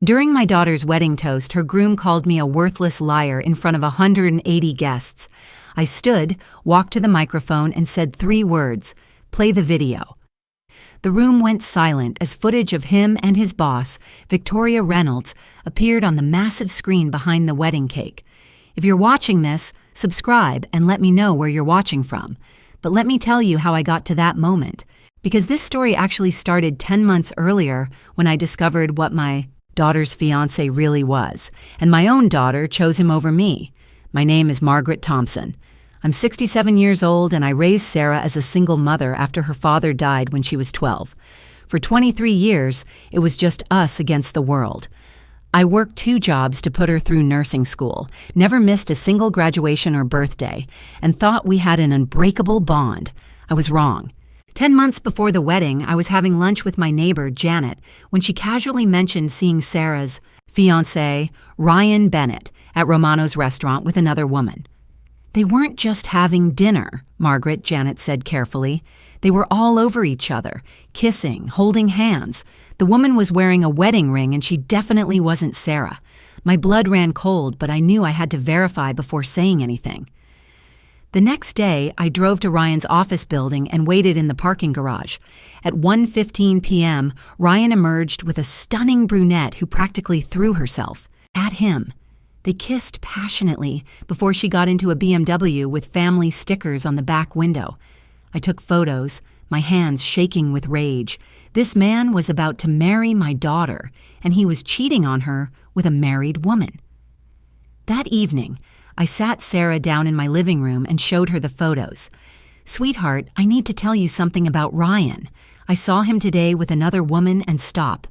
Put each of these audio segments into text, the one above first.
During my daughter's wedding toast, her groom called me a worthless liar in front of 180 guests. I stood, walked to the microphone, and said 3 words: "Play the video." The room went silent as footage of him and his boss, Victoria Reynolds, appeared on the massive screen behind the wedding cake. If you're watching this, subscribe and let me know where you're watching from. But let me tell you how I got to that moment, because this story actually started 10 months earlier when I discovered what my daughter's fiance really was, and my own daughter chose him over me. My name is Margaret Thompson. I'm 67 years old, and I raised Sarah as a single mother after her father died when she was 12. For 23 years, it was just us against the world. I worked 2 jobs to put her through nursing school, never missed a single graduation or birthday, and thought we had an unbreakable bond. I was wrong. 10 months before the wedding, I was having lunch with my neighbor, Janet, when she casually mentioned seeing Sarah's fiancé, Ryan Bennett, at Romano's restaurant with another woman. "They weren't just having dinner," Margaret, Janet said carefully. "They were all over each other, kissing, holding hands. The woman was wearing a wedding ring, and she definitely wasn't Sarah. My blood ran cold, but I knew I had to verify before saying anything." The next day, I drove to Ryan's office building and waited in the parking garage. At 1:15 p.m., Ryan emerged with a stunning brunette who practically threw herself at him. They kissed passionately before she got into a BMW with family stickers on the back window. I took photos, my hands shaking with rage. This man was about to marry my daughter, and he was cheating on her with a married woman. That evening, I sat Sarah down in my living room and showed her the photos. "Sweetheart, I need to tell you something about Ryan. I saw him today with another woman and stop."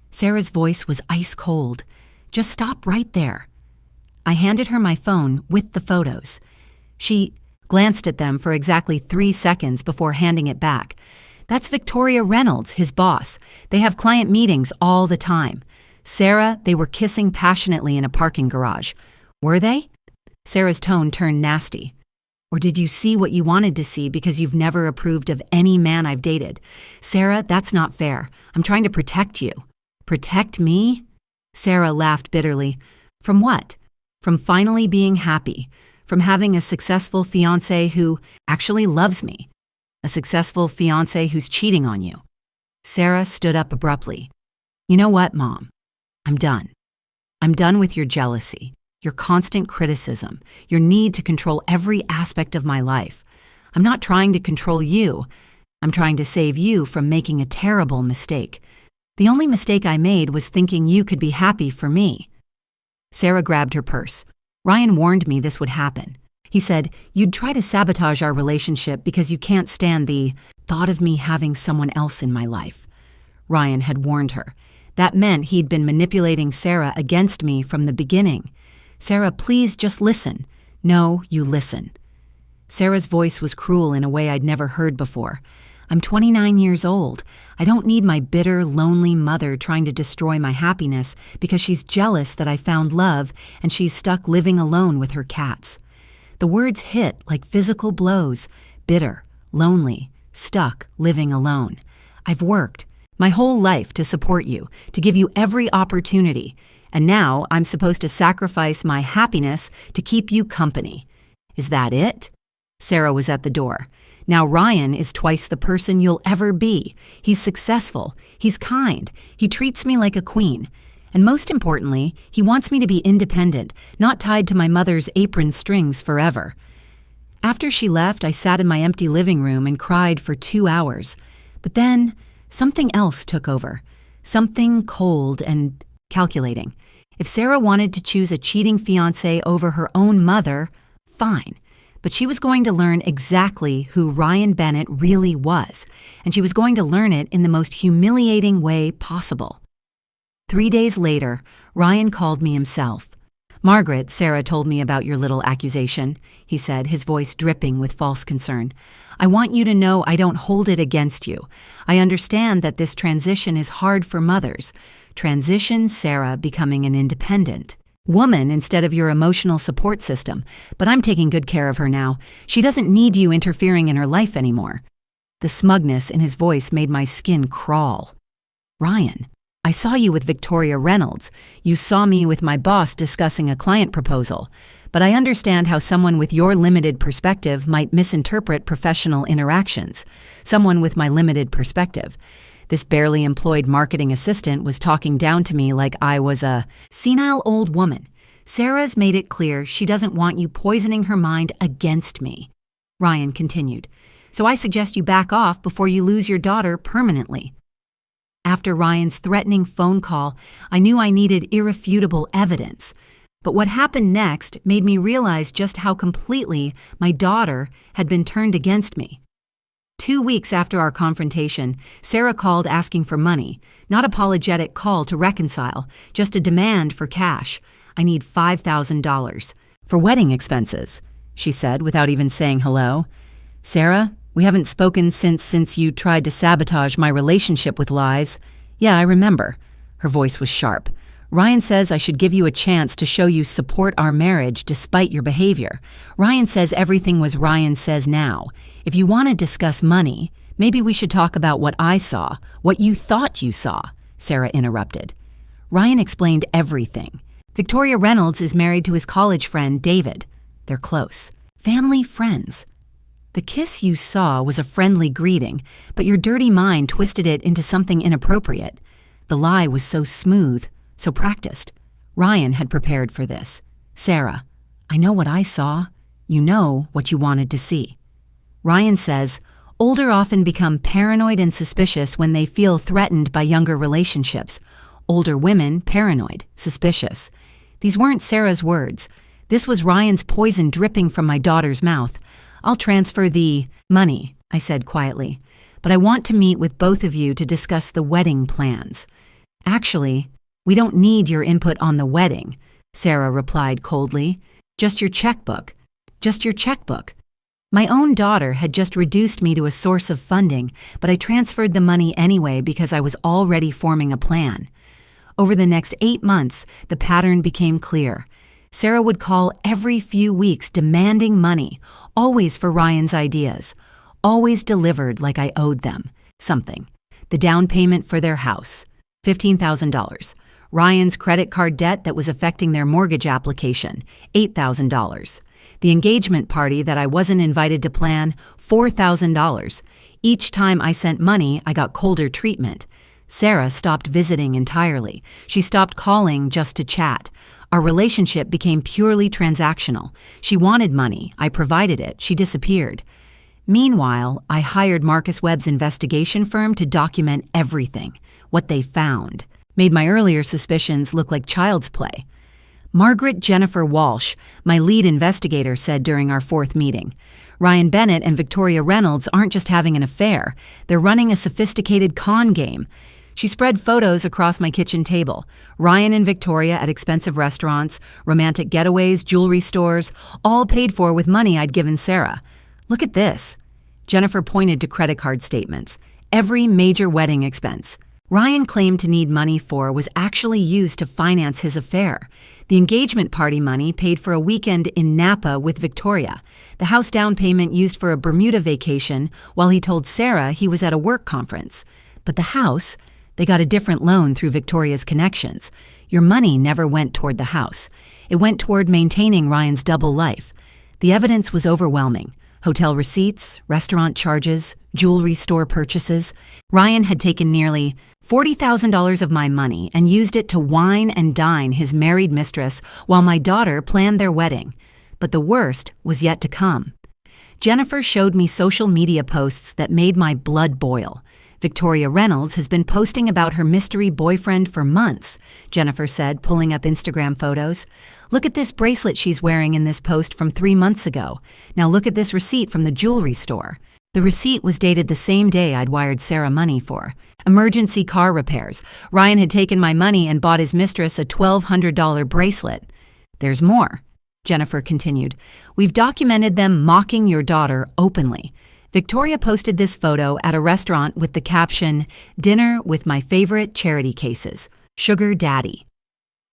Sarah's voice was ice cold. "Just stop right there." I handed her my phone with the photos. She glanced at them for exactly 3 seconds before handing it back. "That's Victoria Reynolds, his boss. They have client meetings all the time." "Sarah, they were kissing passionately in a parking garage." "Were they?" Sarah's tone turned nasty. "Or did you see what you wanted to see because you've never approved of any man I've dated?" "Sarah, that's not fair. I'm trying to protect you." "Protect me?" Sarah laughed bitterly. "From what?" "From finally being happy. From having a successful fiancé who actually loves me. A successful fiancé who's cheating on you." Sarah stood up abruptly. "You know what, Mom? I'm done. I'm done with your jealousy, your constant criticism, your need to control every aspect of my life. I'm not trying to control you. I'm trying to save you from making a terrible mistake. The only mistake I made was thinking you could be happy for me." Sarah grabbed her purse. "Ryan warned me this would happen. He said, you'd try to sabotage our relationship because you can't stand the thought of me having someone else in my life." Ryan had warned her. That meant he'd been manipulating Sarah against me from the beginning. "Sarah, please just listen." "No, you listen." Sarah's voice was cruel in a way I'd never heard before. "I'm 29 years old. I don't need my bitter, lonely mother trying to destroy my happiness because she's jealous that I found love and she's stuck living alone with her cats." The words hit like physical blows. Bitter, lonely, stuck, living alone. "I've worked my whole life to support you, to give you every opportunity, and now I'm supposed to sacrifice my happiness to keep you company. Is that it?" Sarah was at the door. "Now Ryan is twice the person you'll ever be. He's successful. He's kind. He treats me like a queen. And most importantly, he wants me to be independent, not tied to my mother's apron strings forever." After she left, I sat in my empty living room and cried for 2 hours. But then something else took over. Something cold and calculating. If Sarah wanted to choose a cheating fiancé over her own mother, fine. But she was going to learn exactly who Ryan Bennett really was, and she was going to learn it in the most humiliating way possible. 3 days later, Ryan called me himself. "Margaret, Sarah told me about your little accusation," he said, his voice dripping with false concern. "I want you to know I don't hold it against you. I understand that this transition is hard for mothers. Transition Sarah becoming an independent woman instead of your emotional support system, but I'm taking good care of her now. She doesn't need you interfering in her life anymore." The smugness in his voice made my skin crawl. "Ryan, I saw you with Victoria Reynolds. You saw me with my boss discussing a client proposal. But I understand how someone with your limited perspective might misinterpret professional interactions. Someone with my limited perspective. This barely employed marketing assistant was talking down to me like I was a senile old woman. Sarah's made it clear she doesn't want you poisoning her mind against me. Ryan continued. So I suggest you back off before you lose your daughter permanently. After Ryan's threatening phone call, I knew I needed irrefutable evidence. But what happened next made me realize just how completely my daughter had been turned against me. 2 weeks after our confrontation, Sarah called asking for money, not apologetic call to reconcile, just a demand for cash. I need $5,000 for wedding expenses, she said without even saying hello. Sarah, we haven't spoken since you tried to sabotage my relationship with lies. Yeah, I remember. Her voice was sharp. Ryan says I should give you a chance to show you support our marriage despite your behavior. Ryan says everything was Ryan says now. If you want to discuss money, maybe we should talk about what I saw, what you thought you saw, Sarah interrupted. Ryan explained everything. Victoria Reynolds is married to his college friend, David. They're close. Family friends. The kiss you saw was a friendly greeting, but your dirty mind twisted it into something inappropriate. The lie was so smooth, so practiced. Ryan had prepared for this. Sarah, I know what I saw. You know what you wanted to see. Ryan says, older often become paranoid and suspicious when they feel threatened by younger relationships. Older women, paranoid, suspicious. These weren't Sarah's words. This was Ryan's poison dripping from my daughter's mouth. I'll transfer the money, I said quietly, but I want to meet with both of you to discuss the wedding plans. Actually, we don't need your input on the wedding, Sarah replied coldly. Just your checkbook. Just your checkbook. My own daughter had just reduced me to a source of funding, but I transferred the money anyway because I was already forming a plan. Over the next 8 months, the pattern became clear. Sarah would call every few weeks demanding money, always for Ryan's ideas, always delivered like I owed them something. The down payment for their house, $15,000. Ryan's credit card debt that was affecting their mortgage application, $8,000. The engagement party that I wasn't invited to plan, $4,000. Each time I sent money, I got colder treatment. Sarah stopped visiting entirely. She stopped calling just to chat. Our relationship became purely transactional. She wanted money. I provided it. She disappeared. Meanwhile, I hired Marcus Webb's investigation firm to document everything, what they found. Made my earlier suspicions look like child's play. Margaret Jennifer Walsh, my lead investigator, said during our 4th meeting, Ryan Bennett and Victoria Reynolds aren't just having an affair. They're running a sophisticated con game. She spread photos across my kitchen table. Ryan and Victoria at expensive restaurants, romantic getaways, jewelry stores, all paid for with money I'd given Sarah. Look at this. Jennifer pointed to credit card statements. Every major wedding expense Ryan claimed to need money for was actually used to finance his affair. The engagement party money paid for a weekend in Napa with Victoria. The house down payment used for a Bermuda vacation while he told Sarah he was at a work conference. But the house, they got a different loan through Victoria's connections. Your money never went toward the house. It went toward maintaining Ryan's double life. The evidence was overwhelming. Hotel receipts, restaurant charges, jewelry store purchases. Ryan had taken nearly $40,000 of my money and used it to wine and dine his married mistress while my daughter planned their wedding. But the worst was yet to come. Jennifer showed me social media posts that made my blood boil. Victoria Reynolds has been posting about her mystery boyfriend for months, Jennifer said, pulling up Instagram photos. Look at this bracelet she's wearing in this post from 3 months ago. Now look at this receipt from the jewelry store. The receipt was dated the same day I'd wired Sarah money for. Emergency car repairs. Ryan had taken my money and bought his mistress a $1,200 bracelet. There's more, Jennifer continued. We've documented them mocking your daughter openly. Victoria posted this photo at a restaurant with the caption, "Dinner with my favorite charity cases, Sugar Daddy."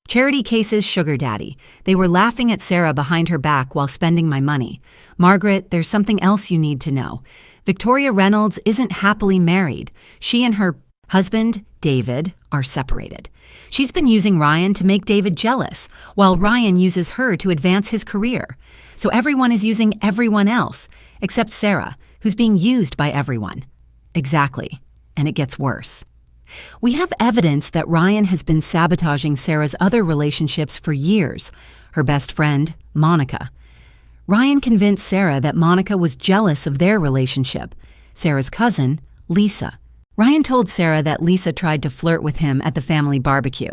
Charity cases, Sugar Daddy. They were laughing at Sarah behind her back while spending my money. Margaret, there's something else you need to know. Victoria Reynolds isn't happily married. She and her husband, David, are separated. She's been using Ryan to make David jealous, while Ryan uses her to advance his career. So everyone is using everyone else, except Sarah, who's being used by everyone. Exactly. And it gets worse. We have evidence that Ryan has been sabotaging Sarah's other relationships for years. Her best friend, Monica. Ryan convinced Sarah that Monica was jealous of their relationship. Sarah's cousin, Lisa. Ryan told Sarah that Lisa tried to flirt with him at the family barbecue.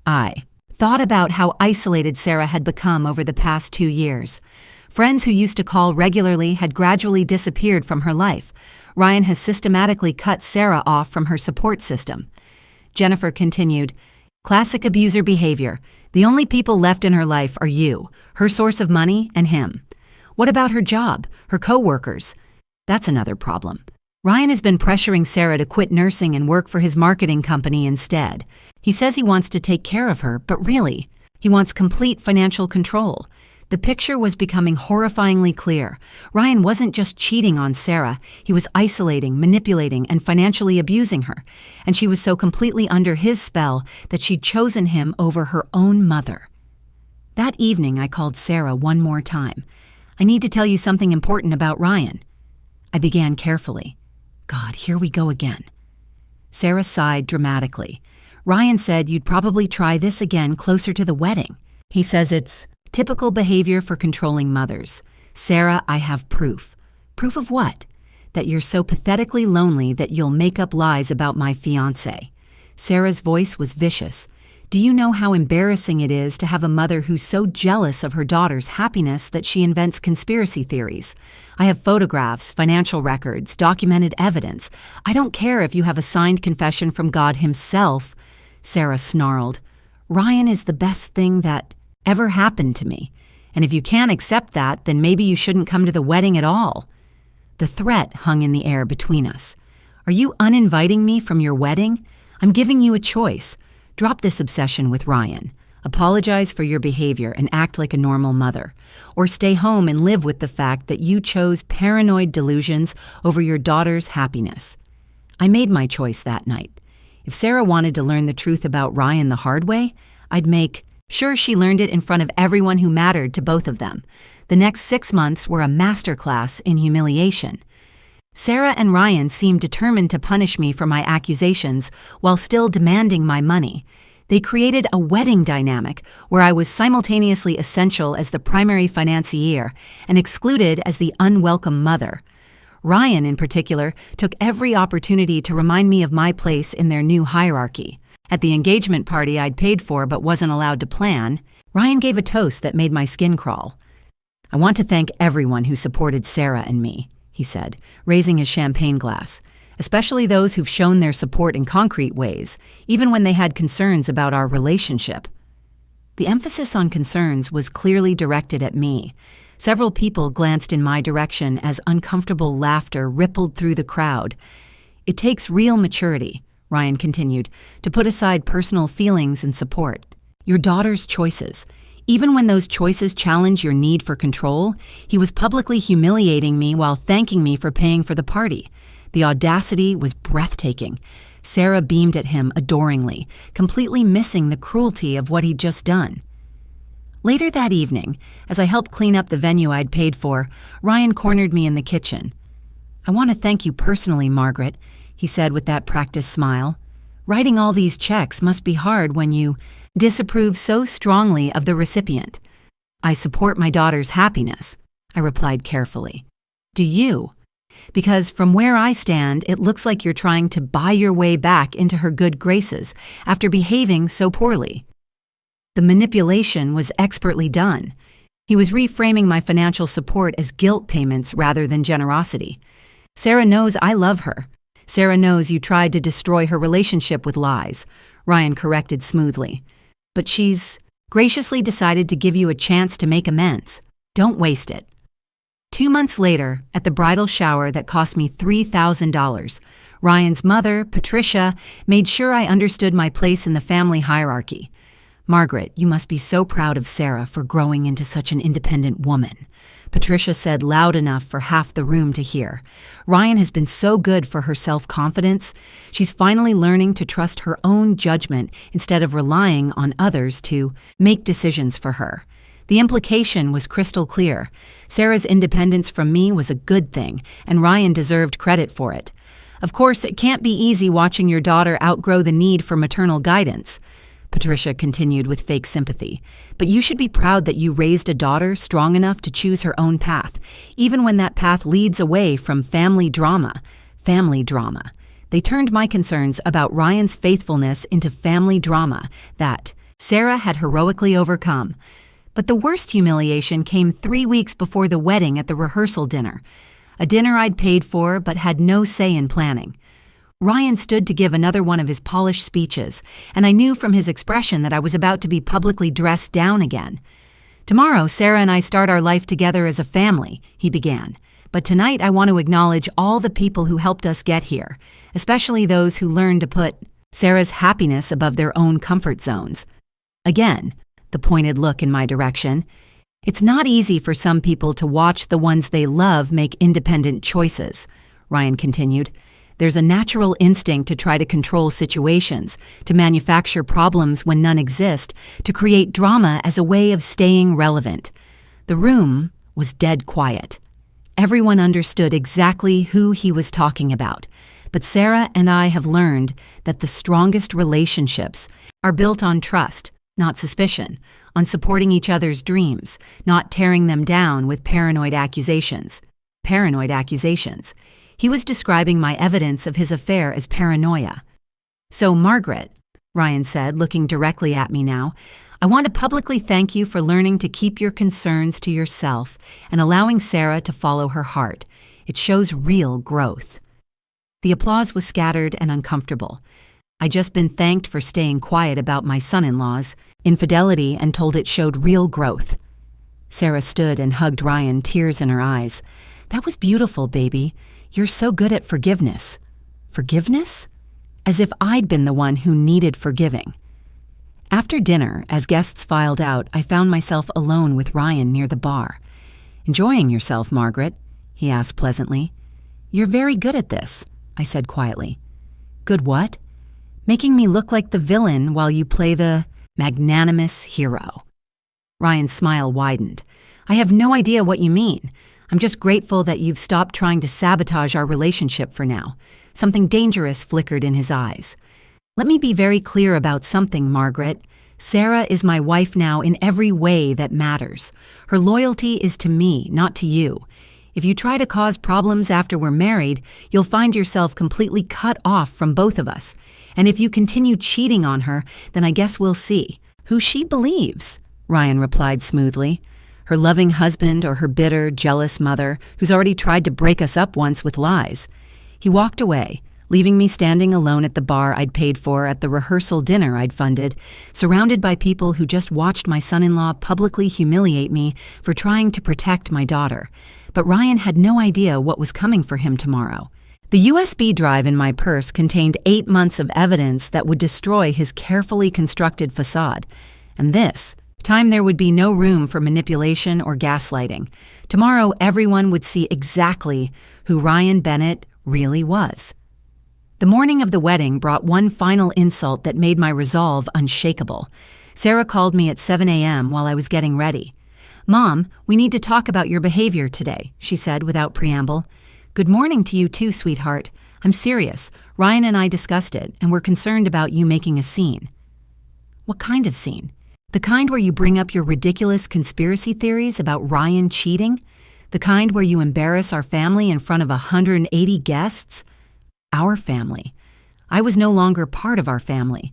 I thought about how isolated Sarah had become over the past 2 years. Friends who used to call regularly had gradually disappeared from her life. Ryan has systematically cut Sarah off from her support system. Jennifer continued, "Classic abuser behavior. The only people left in her life are you, her source of money, and him. What about her job, her co-workers? That's another problem. Ryan has been pressuring Sarah to quit nursing and work for his marketing company instead. He says he wants to take care of her, but really, he wants complete financial control." The picture was becoming horrifyingly clear. Ryan wasn't just cheating on Sarah, he was isolating, manipulating, and financially abusing her. And she was so completely under his spell that she'd chosen him over her own mother. That evening, I called Sarah one more time. "I need to tell you something important about Ryan." I began carefully. God, here we go again. Sarah sighed dramatically. "Ryan said you'd probably try this again closer to the wedding. He says it's typical behavior for controlling mothers. Sarah, I have proof." "Proof of what?" "That you're so pathetically lonely that you'll make up lies about my fiancé." Sarah's voice was vicious. "Do you know how embarrassing it is to have a mother who's so jealous of her daughter's happiness that she invents conspiracy theories? I have photographs, financial records, documented evidence. I don't care if you have a signed confession from God himself." Sarah snarled. "Ryan is the best thing that ever happened to me. And if you can't accept that, then maybe you shouldn't come to the wedding at all." The threat hung in the air between us. "Are you uninviting me from your wedding? I'm giving you a choice. Drop this obsession with Ryan. Apologize for your behavior and act like a normal mother. Or stay home and live with the fact that you chose paranoid delusions over your daughter's happiness." I made my choice that night. If Sarah wanted to learn the truth about Ryan the hard way, I'd make sure she learned it in front of everyone who mattered to both of them. The next 6 months were a masterclass in humiliation. Sarah and Ryan seemed determined to punish me for my accusations while still demanding my money. They created a wedding dynamic where I was simultaneously essential as the primary financier and excluded as the unwelcome mother. Ryan, in particular, took every opportunity to remind me of my place in their new hierarchy. At the engagement party I'd paid for but wasn't allowed to plan, Ryan gave a toast that made my skin crawl. "I want to thank everyone who supported Sarah and me," he said, raising his champagne glass, "especially those who've shown their support in concrete ways, even when they had concerns about our relationship." The emphasis on concerns was clearly directed at me. Several people glanced in my direction as uncomfortable laughter rippled through the crowd. "It takes real maturity," Ryan continued, "to put aside personal feelings and support your daughter's choices. Even when those choices challenge your need for control, he was publicly humiliating me while thanking me for paying for the party. The audacity was breathtaking." Sarah beamed at him adoringly, completely missing the cruelty of what he'd just done. Later that evening, as I helped clean up the venue I'd paid for, Ryan cornered me in the kitchen. "I want to thank you personally, Margaret," he said with that practiced smile. "Writing all these checks must be hard when you disapprove so strongly of the recipient." "I support my daughter's happiness," I replied carefully. "Do you? Because from where I stand, it looks like you're trying to buy your way back into her good graces after behaving so poorly." The manipulation was expertly done. He was reframing my financial support as guilt payments rather than generosity. "Sarah knows I love her. Sarah knows you tried to destroy her relationship with lies," Ryan corrected smoothly. "But she's graciously decided to give you a chance to make amends. Don't waste it." 2 months later, at the bridal shower that cost me $3,000, Ryan's mother, Patricia, made sure I understood my place in the family hierarchy. "Margaret, you must be so proud of Sarah for growing into such an independent woman," Patricia said loud enough for half the room to hear. "Ryan has been so good for her self-confidence. She's finally learning to trust her own judgment instead of relying on others to make decisions for her." The implication was crystal clear. Sarah's independence from me was a good thing, and Ryan deserved credit for it. "Of course, it can't be easy watching your daughter outgrow the need for maternal guidance," Patricia continued with fake sympathy. "But you should be proud that you raised a daughter strong enough to choose her own path, even when that path leads away from family drama. Family drama. They turned my concerns about Ryan's faithfulness into family drama that Sarah had heroically overcome. But the worst humiliation came 3 weeks before the wedding at the rehearsal dinner. A dinner I'd paid for but had no say in planning. Ryan stood to give another one of his polished speeches, and I knew from his expression that I was about to be publicly dressed down again. "Tomorrow, Sarah and I start our life together as a family," he began. "But tonight I want to acknowledge all the people who helped us get here, especially those who learned to put Sarah's happiness above their own comfort zones." Again, the pointed look in my direction. "It's not easy for some people to watch the ones they love make independent choices," Ryan continued. "There's a natural instinct to try to control situations, to manufacture problems when none exist, to create drama as a way of staying relevant." The room was dead quiet. Everyone understood exactly who he was talking about. But Sarah and I have learned that the strongest relationships are built on trust, not suspicion, on supporting each other's dreams, not tearing them down with paranoid accusations. Paranoid accusations. He was describing my evidence of his affair as paranoia. "So, Margaret," Ryan said, looking directly at me now, "I want to publicly thank you for learning to keep your concerns to yourself and allowing Sarah to follow her heart. It shows real growth." The applause was scattered and uncomfortable. I'd just been thanked for staying quiet about my son-in-law's infidelity and told it showed real growth. Sarah stood and hugged Ryan, tears in her eyes. "That was beautiful, baby. You're so good at forgiveness." Forgiveness? As if I'd been the one who needed forgiving. After dinner, as guests filed out, I found myself alone with Ryan near the bar. "Enjoying yourself, Margaret?" he asked pleasantly. "You're very good at this," I said quietly. "Good what?" "Making me look like the villain while you play the magnanimous hero." Ryan's smile widened. "I have no idea what you mean. I'm just grateful that you've stopped trying to sabotage our relationship for now." Something dangerous flickered in his eyes. "Let me be very clear about something, Margaret. Sarah is my wife now in every way that matters. Her loyalty is to me, not to you. If you try to cause problems after we're married, you'll find yourself completely cut off from both of us. And if you continue cheating on her, then I guess we'll see who she believes," Ryan replied smoothly. "Her loving husband or her bitter, jealous mother who's already tried to break us up once with lies." He walked away, leaving me standing alone at the bar I'd paid for at the rehearsal dinner I'd funded, surrounded by people who just watched my son-in-law publicly humiliate me for trying to protect my daughter. But Ryan had no idea what was coming for him tomorrow. The USB drive in my purse contained 8 months of evidence that would destroy his carefully constructed facade. And this time there would be no room for manipulation or gaslighting. Tomorrow everyone would see exactly who Ryan Bennett really was. The morning of the wedding brought one final insult that made my resolve unshakable. Sarah called me at 7 a.m. while I was getting ready. "Mom, we need to talk about your behavior today," she said without preamble. "Good morning to you too, sweetheart. I'm serious. Ryan and I discussed it, and we're concerned about you making a scene." "What kind of scene? The kind where you bring up your ridiculous conspiracy theories about Ryan cheating? The kind where you embarrass our family in front of 180 guests? Our family. I was no longer part of our family.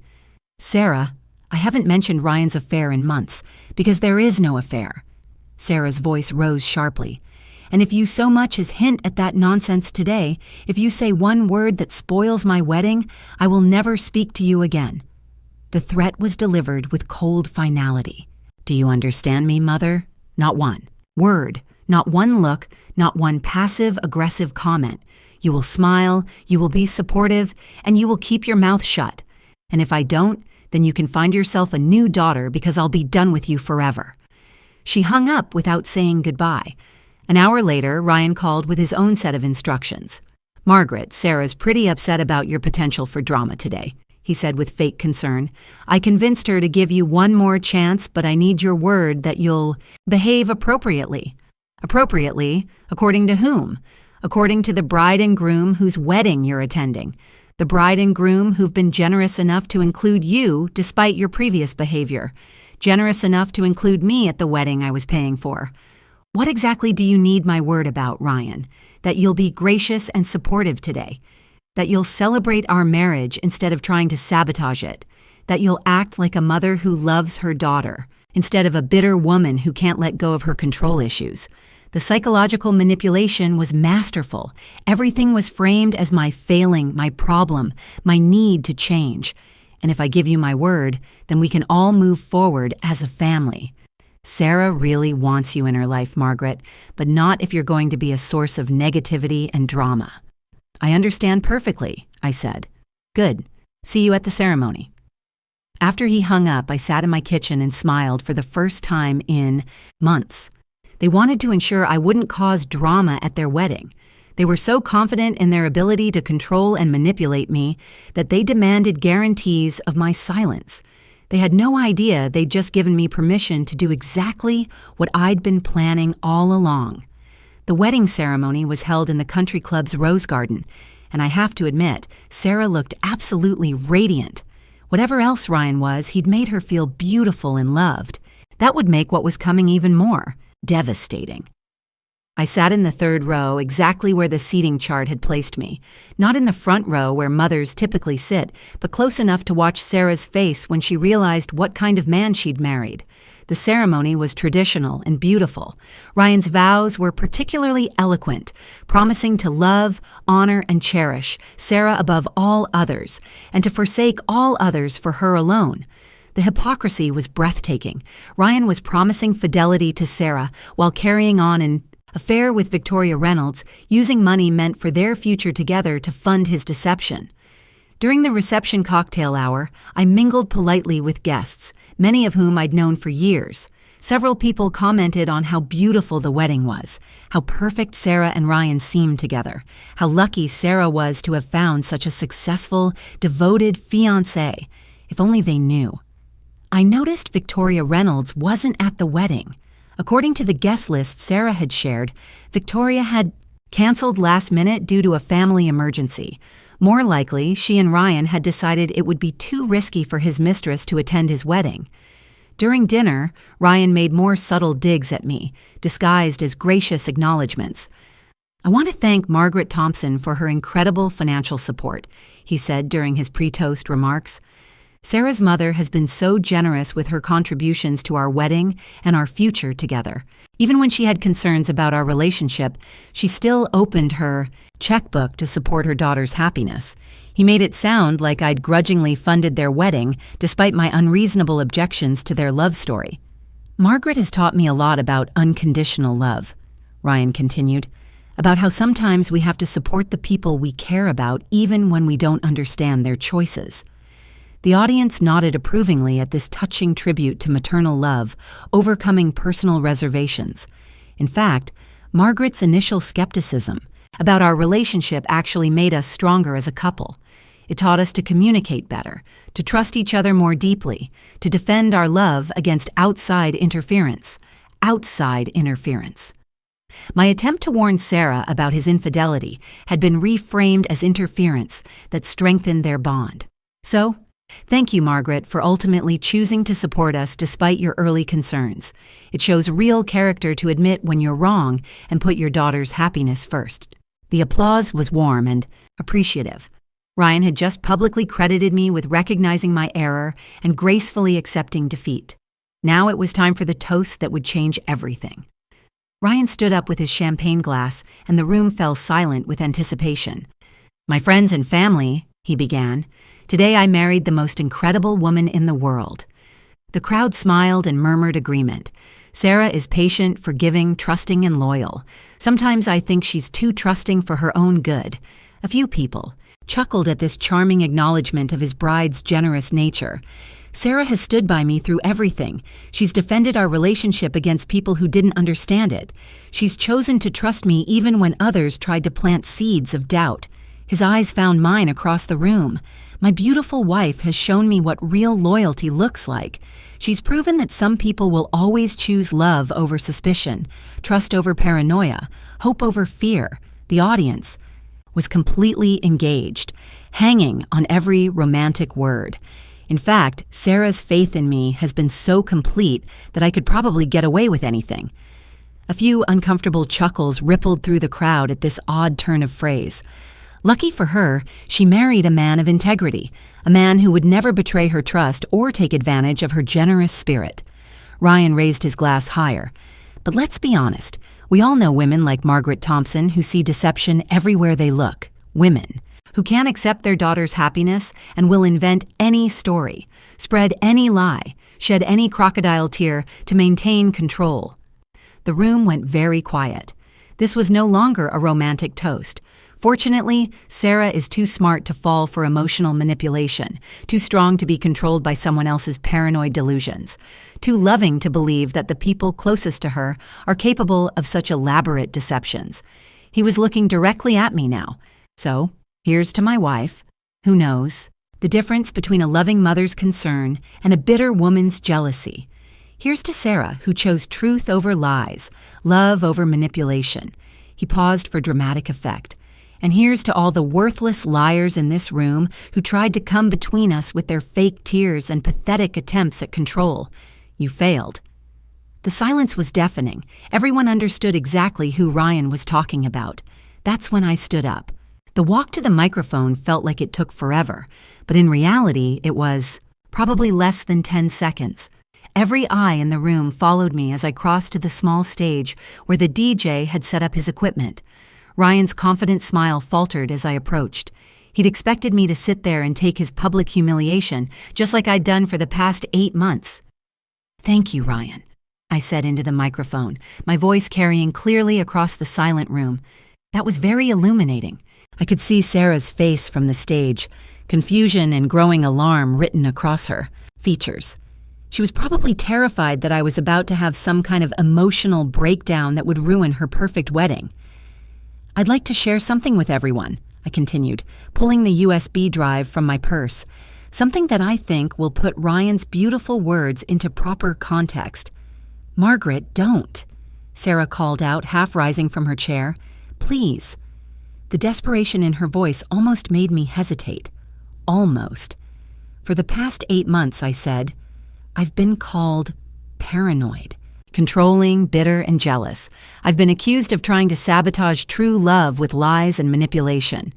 Sarah, I haven't mentioned Ryan's affair in months, because there is no affair." Sarah's voice rose sharply. "And if you so much as hint at that nonsense today, if you say one word that spoils my wedding, I will never speak to you again." The threat was delivered with cold finality. "Do you understand me, Mother? Not one word, not one look, not one passive-aggressive comment. You will smile, you will be supportive, and you will keep your mouth shut. And if I don't, Then you can find yourself a new daughter because I'll be done with you forever." She hung up without saying goodbye. An hour later, Ryan called with his own set of instructions. "Margaret, Sarah's pretty upset about your potential for drama today," he said with fake concern. "I convinced her to give you one more chance, but I need your word that you'll behave appropriately." "Appropriately? According to whom?" "According to the bride and groom whose wedding you're attending. The bride and groom who've been generous enough to include you despite your previous behavior. Generous enough to include me at the wedding I was paying for. What exactly do you need my word about, Ryan? That you'll be gracious and supportive today. That you'll celebrate our marriage instead of trying to sabotage it. That you'll act like a mother who loves her daughter, instead of a bitter woman who can't let go of her control issues." The psychological manipulation was masterful. Everything was framed as my failing, my problem, my need to change. And if I give you my word, then we can all move forward as a family. Sarah really wants you in her life, Margaret, but not if you're going to be a source of negativity and drama. "I understand perfectly," I said. "Good. See you at the ceremony." After he hung up, I sat in my kitchen and smiled for the first time in months. They wanted to ensure I wouldn't cause drama at their wedding. They were so confident in their ability to control and manipulate me that they demanded guarantees of my silence. They had no idea they'd just given me permission to do exactly what I'd been planning all along. The wedding ceremony was held in the country club's rose garden, and I have to admit, Sarah looked absolutely radiant. Whatever else Ryan was, he'd made her feel beautiful and loved. That would make what was coming even more devastating. I sat in the third row, exactly where the seating chart had placed me. Not in the front row where mothers typically sit, but close enough to watch Sarah's face when she realized what kind of man she'd married. The ceremony was traditional and beautiful. Ryan's vows were particularly eloquent, promising to love, honor, and cherish Sarah above all others, and to forsake all others for her alone. The hypocrisy was breathtaking. Ryan was promising fidelity to Sarah while carrying on an affair with Victoria Reynolds, using money meant for their future together to fund his deception. During the reception cocktail hour, I mingled politely with guests, many of whom I'd known for years. Several people commented on how beautiful the wedding was, how perfect Sarah and Ryan seemed together, how lucky Sarah was to have found such a successful, devoted fiancé. If only they knew. I noticed Victoria Reynolds wasn't at the wedding. According to the guest list Sarah had shared, Victoria had canceled last minute due to a family emergency. More likely, she and Ryan had decided it would be too risky for his mistress to attend his wedding. During dinner, Ryan made more subtle digs at me, disguised as gracious acknowledgments. "I want to thank Margaret Thompson for her incredible financial support," he said during his pre-toast remarks. "Sarah's mother has been so generous with her contributions to our wedding and our future together. Even when she had concerns about our relationship, she still opened her checkbook to support her daughter's happiness." He made it sound like I'd grudgingly funded their wedding despite my unreasonable objections to their love story. "Margaret has taught me a lot about unconditional love," Ryan continued, "about how sometimes we have to support the people we care about even when we don't understand their choices." The audience nodded approvingly at this touching tribute to maternal love, overcoming personal reservations. In fact, Margaret's initial skepticism about our relationship actually made us stronger as a couple. It taught us to communicate better, to trust each other more deeply, to defend our love against outside interference. Outside interference. My attempt to warn Sarah about his infidelity had been reframed as interference that strengthened their bond. So, thank you, Margaret, for ultimately choosing to support us despite your early concerns. It shows real character to admit when you're wrong and put your daughter's happiness first. The applause was warm and appreciative. Ryan had just publicly credited me with recognizing my error and gracefully accepting defeat. Now it was time for the toast that would change everything. Ryan stood up with his champagne glass, and the room fell silent with anticipation. "My friends and family," he began, "today I married the most incredible woman in the world." The crowd smiled and murmured agreement. Sarah is patient, forgiving, trusting, and loyal. Sometimes I think she's too trusting for her own good. A few people, chuckled at this charming acknowledgement of his bride's generous nature. Sarah has stood by me through everything. She's defended our relationship against people who didn't understand it. She's chosen to trust me even when others tried to plant seeds of doubt. His eyes found mine across the room. My beautiful wife has shown me what real loyalty looks like. She's proven that some people will always choose love over suspicion, trust over paranoia, hope over fear. The audience was completely engaged, hanging on every romantic word. In fact, Sarah's faith in me has been so complete that I could probably get away with anything. A few uncomfortable chuckles rippled through the crowd at this odd turn of phrase. Lucky for her, she married a man of integrity, a man who would never betray her trust or take advantage of her generous spirit. Ryan raised his glass higher. But let's be honest, we all know women like Margaret Thompson who see deception everywhere they look. Women who can't accept their daughter's happiness and will invent any story, spread any lie, shed any crocodile tear to maintain control. The room went very quiet. This was no longer a romantic toast. Fortunately, Sarah is too smart to fall for emotional manipulation, too strong to be controlled by someone else's paranoid delusions, too loving to believe that the people closest to her are capable of such elaborate deceptions. He was looking directly at me now. So, here's to my wife, who knows the difference between a loving mother's concern and a bitter woman's jealousy. Here's to Sarah, who chose truth over lies, love over manipulation. He paused for dramatic effect. And here's to all the worthless liars in this room who tried to come between us with their fake tears and pathetic attempts at control. You failed. The silence was deafening. Everyone understood exactly who Ryan was talking about. That's when I stood up. The walk to the microphone felt like it took forever, but in reality, it was probably less than 10 seconds. Every eye in the room followed me as I crossed to the small stage where the DJ had set up his equipment. Ryan's confident smile faltered as I approached. He'd expected me to sit there and take his public humiliation, just like I'd done for the past 8 months. "Thank you, Ryan," I said into the microphone, my voice carrying clearly across the silent room. That was very illuminating. I could see Sarah's face from the stage, confusion and growing alarm written across her features. She was probably terrified that I was about to have some kind of emotional breakdown that would ruin her perfect wedding. "I'd like to share something with everyone," I continued, pulling the USB drive from my purse, something that I think will put Ryan's beautiful words into proper context. "Margaret, don't," Sarah called out, half rising from her chair. "Please." The desperation in her voice almost made me hesitate. Almost. "For the past 8 months," I said, "I've been called paranoid. Controlling, bitter, and jealous. I've been accused of trying to sabotage true love with lies and manipulation."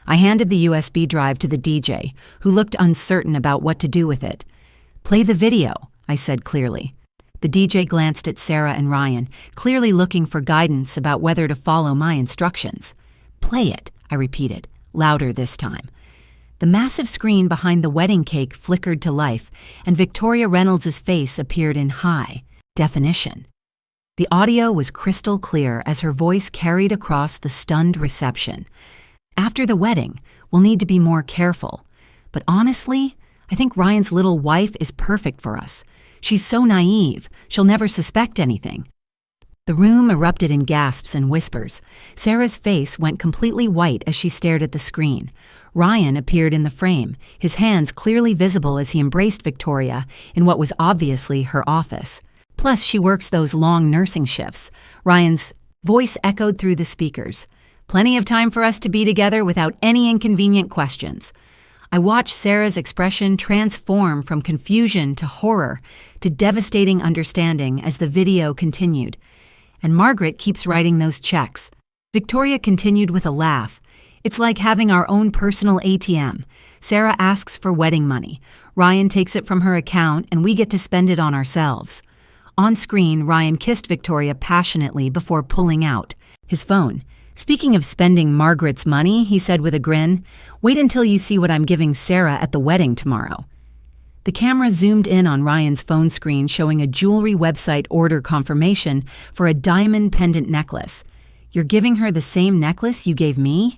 I handed the USB drive to the DJ, who looked uncertain about what to do with it. "Play the video," I said clearly. The DJ glanced at Sarah and Ryan, clearly looking for guidance about whether to follow my instructions. "Play it," I repeated, louder this time. The massive screen behind the wedding cake flickered to life, and Victoria Reynolds' face appeared in high definition. The audio was crystal clear as her voice carried across the stunned reception. "After the wedding, we'll need to be more careful. But honestly, I think Ryan's little wife is perfect for us. She's so naive, she'll never suspect anything." The room erupted in gasps and whispers. Sarah's face went completely white as she stared at the screen. Ryan appeared in the frame, his hands clearly visible as he embraced Victoria in what was obviously her office. Plus, she works those long nursing shifts. Ryan's voice echoed through the speakers. "Plenty of time for us to be together without any inconvenient questions." I watched Sarah's expression transform from confusion to horror to devastating understanding as the video continued. "And Margaret keeps writing those checks." Victoria continued with a laugh. "It's like having our own personal ATM. Sarah asks for wedding money. Ryan takes it from her account and we get to spend it on ourselves." On screen, Ryan kissed Victoria passionately before pulling out his phone. "Speaking of spending Margaret's money," he said with a grin, "wait until you see what I'm giving Sarah at the wedding tomorrow." The camera zoomed in on Ryan's phone screen, showing a jewelry website order confirmation for a diamond pendant necklace. "You're giving her the same necklace you gave me?"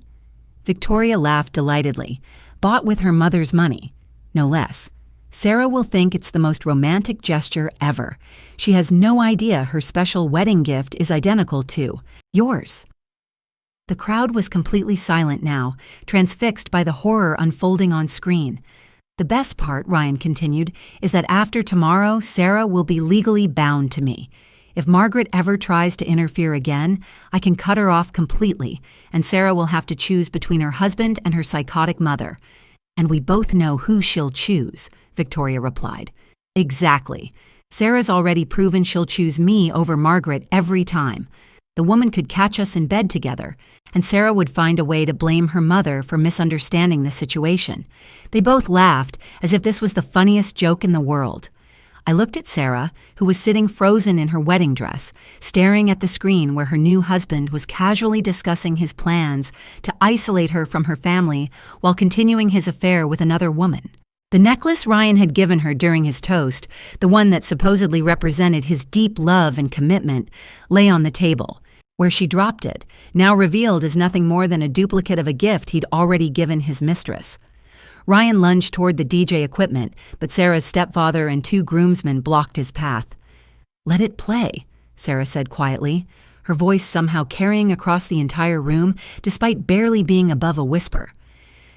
Victoria laughed delightedly. Bought with her mother's money. No less. Sarah will think it's the most romantic gesture ever. She has no idea her special wedding gift is identical to yours. The crowd was completely silent now, transfixed by the horror unfolding on screen. The best part, Ryan continued, is that after tomorrow, Sarah will be legally bound to me. If Margaret ever tries to interfere again, I can cut her off completely, and Sarah will have to choose between her husband and her psychotic mother. And we both know who she'll choose, Victoria replied. Exactly. Sarah's already proven she'll choose me over Margaret every time. The woman could catch us in bed together, and Sarah would find a way to blame her mother for misunderstanding the situation. They both laughed as if this was the funniest joke in the world. I looked at Sarah, who was sitting frozen in her wedding dress, staring at the screen where her new husband was casually discussing his plans to isolate her from her family while continuing his affair with another woman. The necklace Ryan had given her during his toast, the one that supposedly represented his deep love and commitment, lay on the table. Where she dropped it, now revealed as nothing more than a duplicate of a gift he'd already given his mistress. Ryan lunged toward the DJ equipment, but Sarah's stepfather and 2 groomsmen blocked his path. "Let it play," Sarah said quietly, her voice somehow carrying across the entire room despite barely being above a whisper.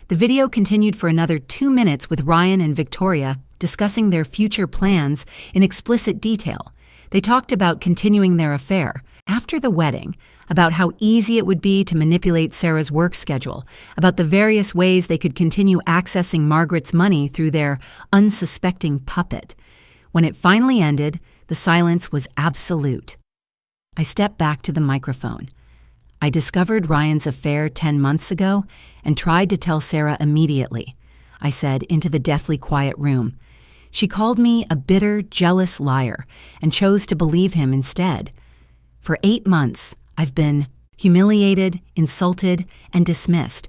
The video continued for another 2 minutes with Ryan and Victoria discussing their future plans in explicit detail. They talked about continuing their affair after the wedding, about how easy it would be to manipulate Sarah's work schedule, about the various ways they could continue accessing Margaret's money through their unsuspecting puppet. When it finally ended, the silence was absolute. I stepped back to the microphone. I discovered Ryan's affair 10 months ago and tried to tell Sarah immediately, I said into the deathly quiet room. She called me a bitter, jealous liar and chose to believe him instead. For 8 months, I've been humiliated, insulted, and dismissed.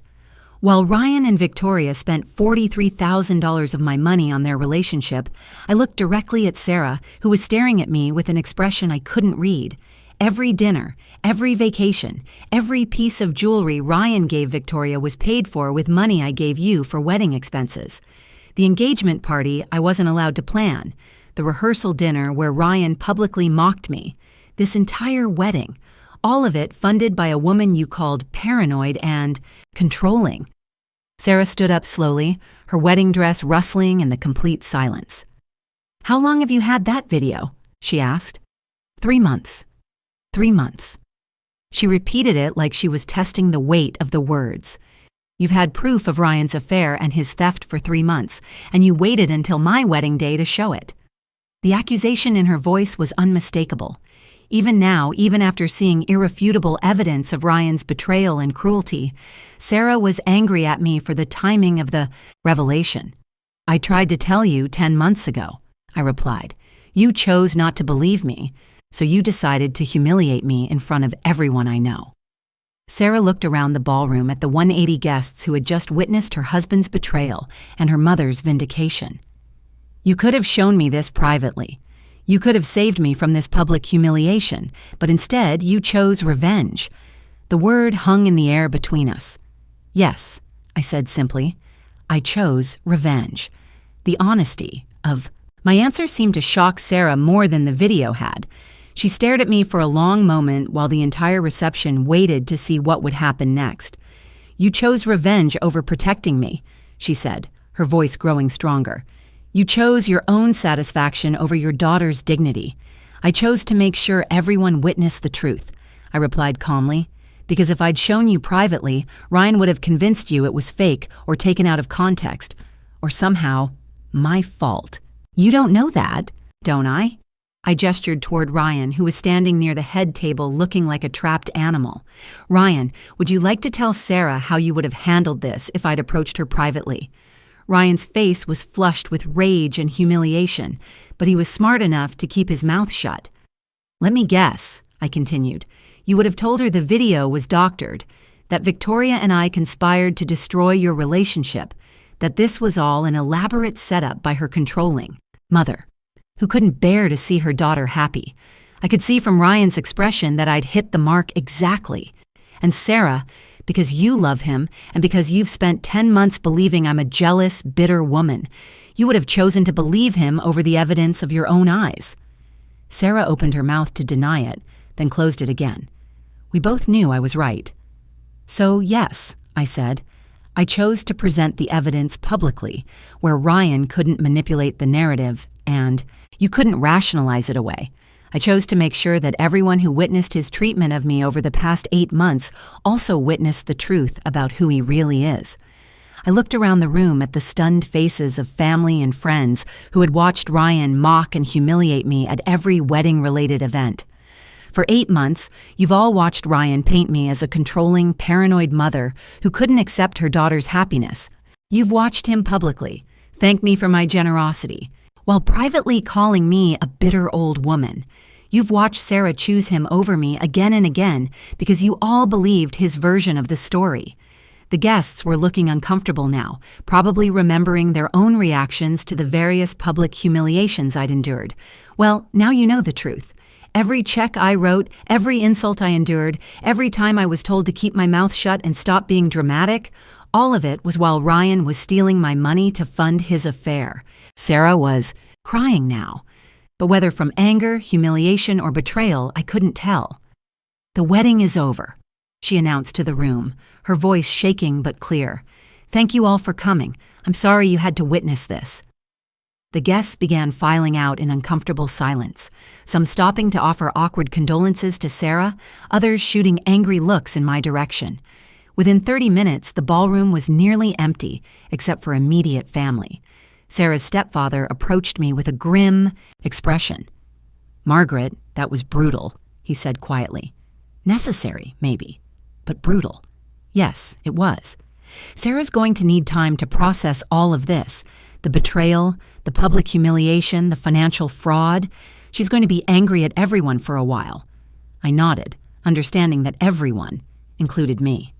While Ryan and Victoria spent $43,000 of my money on their relationship, I looked directly at Sarah, who was staring at me with an expression I couldn't read. Every dinner, every vacation, every piece of jewelry Ryan gave Victoria was paid for with money I gave you for wedding expenses. The engagement party I wasn't allowed to plan, the rehearsal dinner where Ryan publicly mocked me, this entire wedding, all of it funded by a woman you called paranoid and controlling. Sarah stood up slowly, her wedding dress rustling in the complete silence. "How long have you had that video?" she asked. 3 months. 3 months. She repeated it like she was testing the weight of the words. "You've had proof of Ryan's affair and his theft for 3 months, and you waited until my wedding day to show it." The accusation in her voice was unmistakable. Even now, even after seeing irrefutable evidence of Ryan's betrayal and cruelty, Sarah was angry at me for the timing of the revelation. "I tried to tell you 10 months ago," I replied. "You chose not to believe me, so you decided to humiliate me in front of everyone I know." Sarah looked around the ballroom at the 180 guests who had just witnessed her husband's betrayal and her mother's vindication. "You could have shown me this privately. You could have saved me from this public humiliation, but instead you chose revenge." The word hung in the air between us. "Yes," I said simply. "I chose revenge." The honesty of my answer seemed to shock Sarah more than the video had. She stared at me for a long moment while the entire reception waited to see what would happen next. "You chose revenge over protecting me," she said, her voice growing stronger. "You chose your own satisfaction over your daughter's dignity. I chose to make sure everyone witnessed the truth," I replied calmly, "because if I'd shown you privately, Ryan would have convinced you it was fake or taken out of context, or somehow my fault. You don't know that, don't I?" I gestured toward Ryan, who was standing near the head table looking like a trapped animal. "Ryan, would you like to tell Sarah how you would have handled this if I'd approached her privately?" Ryan's face was flushed with rage and humiliation, but he was smart enough to keep his mouth shut. "Let me guess," I continued. "You would have told her the video was doctored, that Victoria and I conspired to destroy your relationship, that this was all an elaborate setup by her controlling mother, who couldn't bear to see her daughter happy. I could see from Ryan's expression that I'd hit the mark exactly. And Sarah, because you love him and because you've spent 10 months believing I'm a jealous, bitter woman. You would have chosen to believe him over the evidence of your own eyes." Sarah opened her mouth to deny it, then closed it again. We both knew I was right. "So yes," I said, "I chose to present the evidence publicly, where Ryan couldn't manipulate the narrative and you couldn't rationalize it away. I chose to make sure that everyone who witnessed his treatment of me over the past 8 months also witnessed the truth about who he really is." I looked around the room at the stunned faces of family and friends who had watched Ryan mock and humiliate me at every wedding-related event. For 8 months, you've all watched Ryan paint me as a controlling, paranoid mother who couldn't accept her daughter's happiness. You've watched him publicly thank me for my generosity, while privately calling me a bitter old woman. You've watched Sarah choose him over me again and again because you all believed his version of the story. The guests were looking uncomfortable now, probably remembering their own reactions to the various public humiliations I'd endured. Well, now you know the truth. Every check I wrote, every insult I endured, every time I was told to keep my mouth shut and stop being dramatic, all of it was while Ryan was stealing my money to fund his affair. Sarah was crying now, but whether from anger, humiliation, or betrayal, I couldn't tell. "The wedding is over," she announced to the room, her voice shaking but clear. "Thank you all for coming. I'm sorry you had to witness this." The guests began filing out in uncomfortable silence, some stopping to offer awkward condolences to Sarah, others shooting angry looks in my direction. Within 30 minutes, the ballroom was nearly empty, except for immediate family. Sarah's stepfather approached me with a grim expression. "Margaret, that was brutal," he said quietly. "Necessary, maybe, but brutal." Yes, it was. Sarah's going to need time to process all of this. The betrayal, the public humiliation, the financial fraud. She's going to be angry at everyone for a while. I nodded, understanding that everyone included me.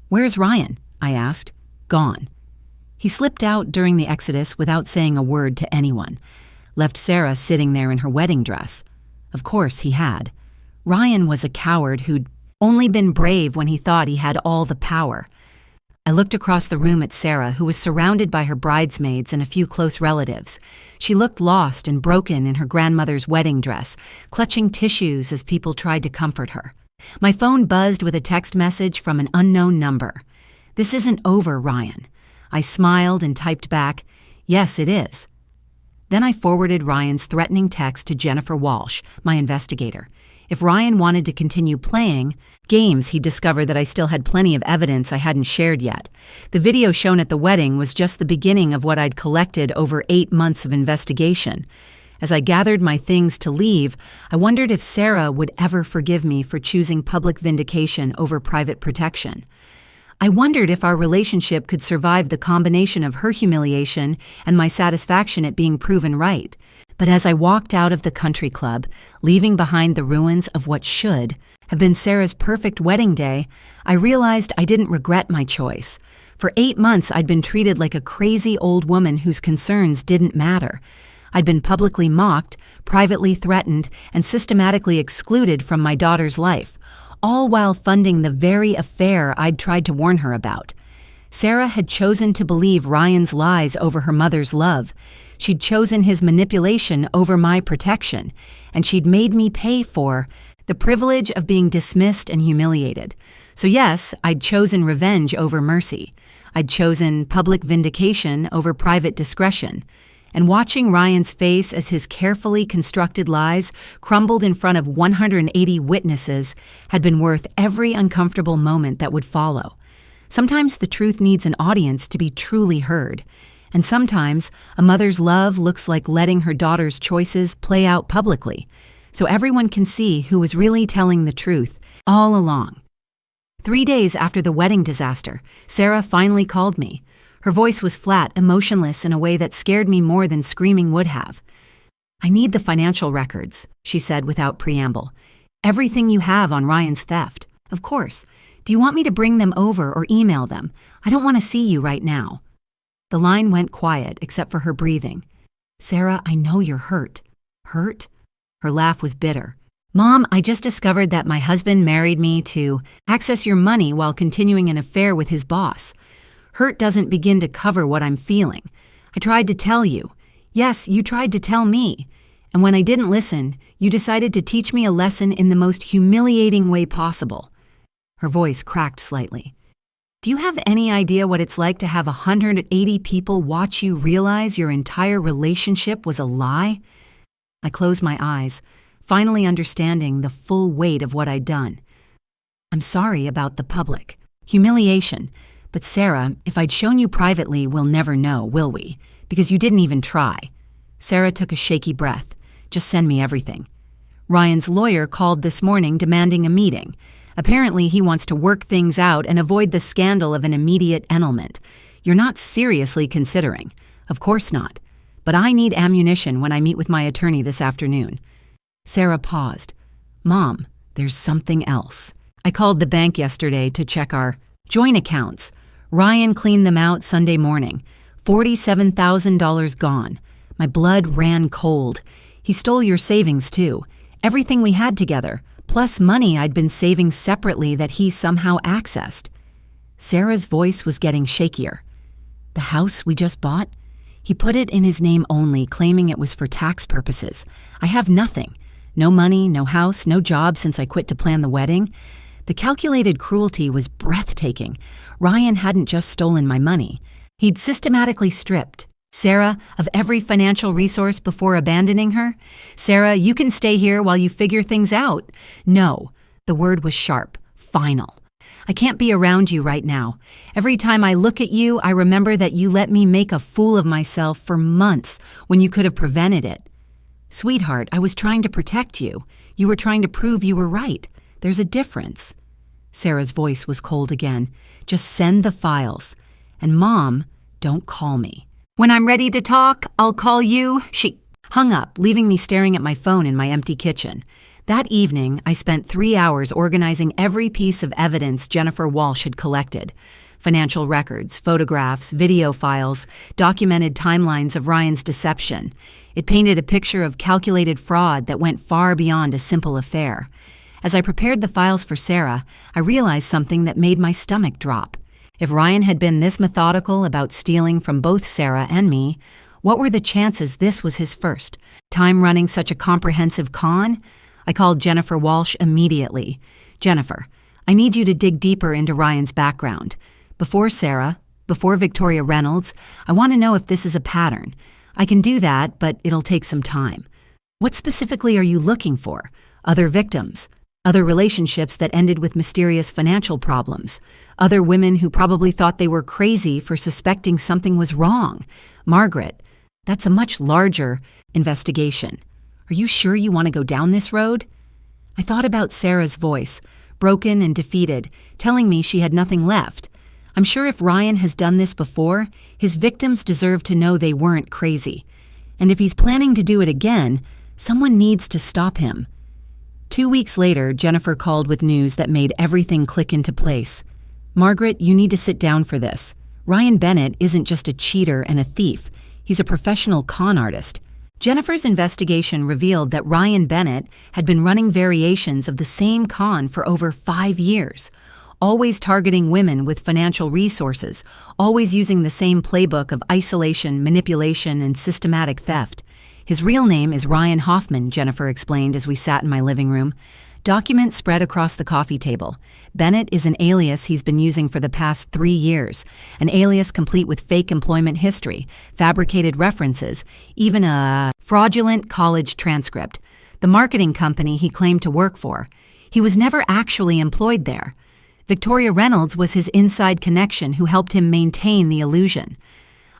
"Where's Ryan?" I asked. "Gone." He slipped out during the exodus without saying a word to anyone, left Sarah sitting there in her wedding dress. Of course he had. Ryan was a coward who'd only been brave when he thought he had all the power. I looked across the room at Sarah, who was surrounded by her bridesmaids and a few close relatives. She looked lost and broken in her grandmother's wedding dress, clutching tissues as people tried to comfort her. My phone buzzed with a text message from an unknown number. "This isn't over, Ryan." I smiled and typed back, "Yes, it is." Then I forwarded Ryan's threatening text to Jennifer Walsh, my investigator. If Ryan wanted to continue playing games, he'd discover that I still had plenty of evidence I hadn't shared yet. The video shown at the wedding was just the beginning of what I'd collected over 8 months of investigation. As I gathered my things to leave, I wondered if Sarah would ever forgive me for choosing public vindication over private protection. I wondered if our relationship could survive the combination of her humiliation and my satisfaction at being proven right. But as I walked out of the country club, leaving behind the ruins of what should have been Sarah's perfect wedding day, I realized I didn't regret my choice. For 8 months, I'd been treated like a crazy old woman whose concerns didn't matter. I'd been publicly mocked, privately threatened, and systematically excluded from my daughter's life, all while funding the very affair I'd tried to warn her about. Sarah had chosen to believe Ryan's lies over her mother's love. She'd chosen his manipulation over my protection, and she'd made me pay for the privilege of being dismissed and humiliated. So yes, I'd chosen revenge over mercy. I'd chosen public vindication over private discretion. And watching Ryan's face as his carefully constructed lies crumbled in front of 180 witnesses had been worth every uncomfortable moment that would follow. Sometimes the truth needs an audience to be truly heard. And sometimes a mother's love looks like letting her daughter's choices play out publicly, so everyone can see who was really telling the truth all along. 3 days after the wedding disaster, Sarah finally called me. Her voice was flat, emotionless in a way that scared me more than screaming would have. "I need the financial records," she said without preamble. "Everything you have on Ryan's theft. Of course. Do you want me to bring them over or email them? I don't want to see you right now." The line went quiet except for her breathing. "Sarah, I know you're hurt." "Hurt?" Her laugh was bitter. Mom, I just discovered that my husband married me to access your money while continuing an affair with his boss. Hurt doesn't begin to cover what I'm feeling. I tried to tell you. Yes, you tried to tell me. And when I didn't listen, you decided to teach me a lesson in the most humiliating way possible. Her voice cracked slightly. Do you have any idea what it's like to have 180 people watch you realize your entire relationship was a lie? I closed my eyes, finally understanding the full weight of what I'd done. I'm sorry about the public. Humiliation. But Sarah, if I'd shown you privately, we'll never know, will we? Because you didn't even try. Sarah took a shaky breath. Just send me everything. Ryan's lawyer called this morning demanding a meeting. Apparently he wants to work things out and avoid the scandal of an immediate annulment. You're not seriously considering. Of course not. But I need ammunition when I meet with my attorney this afternoon. Sarah paused. Mom, there's something else. I called the bank yesterday to check our joint accounts. Ryan cleaned them out Sunday morning. $47,000 gone. My blood ran cold. He stole your savings too. Everything we had together, plus money I'd been saving separately that he somehow accessed. Sarah's voice was getting shakier. The house we just bought? He put it in his name only, claiming it was for tax purposes. I have nothing. No money, no house, no job since I quit to plan the wedding. The calculated cruelty was breathtaking. Ryan hadn't just stolen my money. He'd systematically stripped Sarah of every financial resource before abandoning her. Sarah, you can stay here while you figure things out. No, the word was sharp, final. I can't be around you right now. Every time I look at you, I remember that you let me make a fool of myself for months when you could have prevented it. Sweetheart, I was trying to protect you. You were trying to prove you were right. There's a difference. Sarah's voice was cold again. Just send the files. And Mom, don't call me. When I'm ready to talk, I'll call you. She hung up, leaving me staring at my phone in my empty kitchen. That evening, I spent 3 hours organizing every piece of evidence Jennifer Walsh had collected. Financial records, photographs, video files, documented timelines of Ryan's deception. It painted a picture of calculated fraud that went far beyond a simple affair. As I prepared the files for Sarah, I realized something that made my stomach drop. If Ryan had been this methodical about stealing from both Sarah and me, what were the chances this was his first time running such a comprehensive con? I called Jennifer Walsh immediately. Jennifer, I need you to dig deeper into Ryan's background. Before Sarah, before Victoria Reynolds, I want to know if this is a pattern. I can do that, but it'll take some time. What specifically are you looking for? Other victims? Other relationships that ended with mysterious financial problems? Other women who probably thought they were crazy for suspecting something was wrong? Margaret, that's a much larger investigation. Are you sure you want to go down this road? I thought about Sarah's voice, broken and defeated, telling me she had nothing left. I'm sure if Ryan has done this before, his victims deserve to know they weren't crazy. And if he's planning to do it again, someone needs to stop him. 2 weeks later, Jennifer called with news that made everything click into place. Margaret, you need to sit down for this. Ryan Bennett isn't just a cheater and a thief. He's a professional con artist. Jennifer's investigation revealed that Ryan Bennett had been running variations of the same con for over 5 years, always targeting women with financial resources, always using the same playbook of isolation, manipulation, and systematic theft. His real name is Ryan Hoffman, Jennifer explained as we sat in my living room. Documents spread across the coffee table. Bennett is an alias he's been using for the past 3 years, an alias complete with fake employment history, fabricated references, even a fraudulent college transcript. The marketing company he claimed to work for. He was never actually employed there. Victoria Reynolds was his inside connection who helped him maintain the illusion.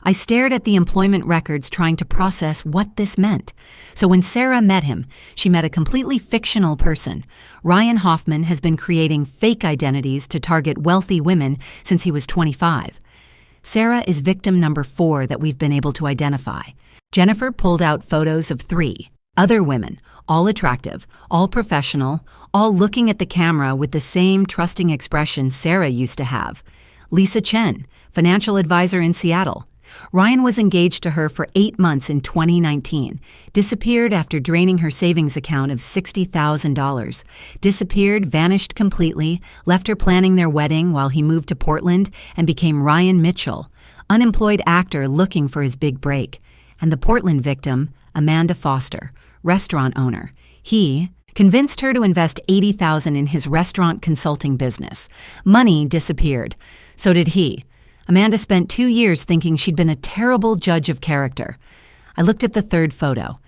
I stared at the employment records trying to process what this meant. So when Sarah met him, she met a completely fictional person. Ryan Hoffman has been creating fake identities to target wealthy women since he was 25. Sarah is victim number 4 that we've been able to identify. Jennifer pulled out photos of 3 other women, all attractive, all professional, all looking at the camera with the same trusting expression Sarah used to have. Lisa Chen, financial advisor in Seattle. Ryan was engaged to her for 8 months in 2019, disappeared after draining her savings account of $60,000, disappeared, vanished completely, left her planning their wedding while he moved to Portland and became Ryan Mitchell, unemployed actor looking for his big break, and the Portland victim, Amanda Foster, restaurant owner. He convinced her to invest $80,000 in his restaurant consulting business. Money disappeared. So did he. Amanda spent 2 years thinking she'd been a terrible judge of character. I looked at the third photo.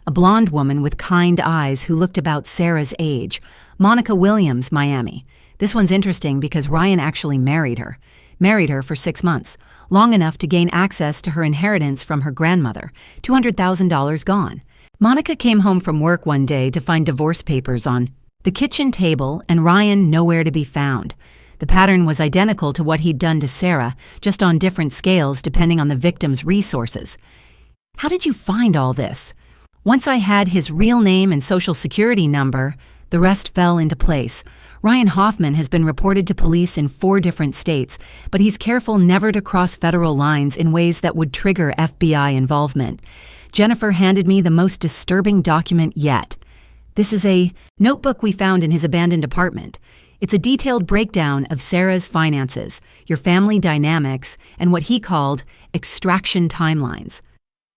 A blonde woman with kind eyes who looked about Sarah's age. Monica Williams, Miami. This one's interesting because Ryan actually married her. Married her for 6 months, long enough to gain access to her inheritance from her grandmother, $200,000 gone. Monica came home from work one day to find divorce papers on the kitchen table and Ryan nowhere to be found. The pattern was identical to what he'd done to Sarah, just on different scales depending on the victim's resources. How did you find all this? Once I had his real name and social security number, the rest fell into place. Ryan Hoffman has been reported to police in 4 different states, but he's careful never to cross federal lines in ways that would trigger FBI involvement. Jennifer handed me the most disturbing document yet. This is a notebook we found in his abandoned apartment. It's a detailed breakdown of Sarah's finances, your family dynamics, and what he called extraction timelines.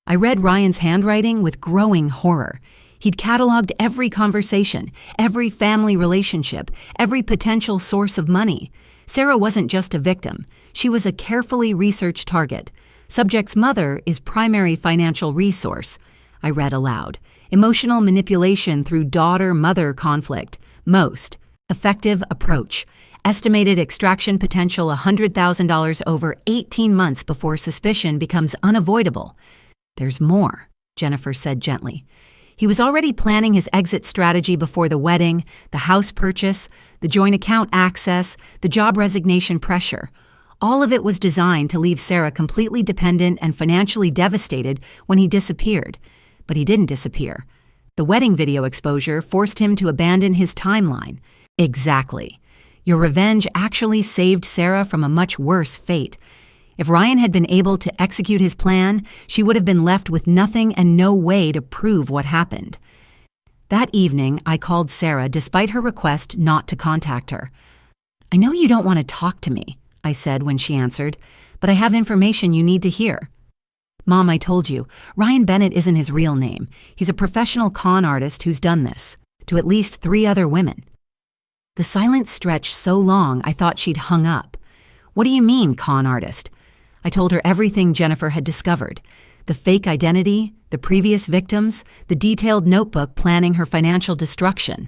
I read Ryan's handwriting with growing horror. He'd cataloged every conversation, every family relationship, every potential source of money. Sarah wasn't just a victim. She was a carefully researched target. Subject's mother is primary financial resource. I read aloud. Emotional manipulation through daughter-mother conflict. Most. Effective approach. Estimated extraction potential $100,000 over 18 months before suspicion becomes unavoidable. There's more, Jennifer said gently. He was already planning his exit strategy before the wedding, the house purchase, the joint account access, the job resignation pressure. All of it was designed to leave Sarah completely dependent and financially devastated when he disappeared. But he didn't disappear. The wedding video exposure forced him to abandon his timeline. Exactly. Your revenge actually saved Sarah from a much worse fate. If Ryan had been able to execute his plan, she would have been left with nothing and no way to prove what happened. That evening, I called Sarah despite her request not to contact her. "I know you don't want to talk to me," I said when she answered, "but I have information you need to hear." "Mom, I told you, Ryan Bennett isn't his real name. He's a professional con artist who's done this, to at least 3 other women." The silence stretched so long I thought she'd hung up. "What do you mean, con artist?" I told her everything Jennifer had discovered. The fake identity, the previous victims, the detailed notebook planning her financial destruction.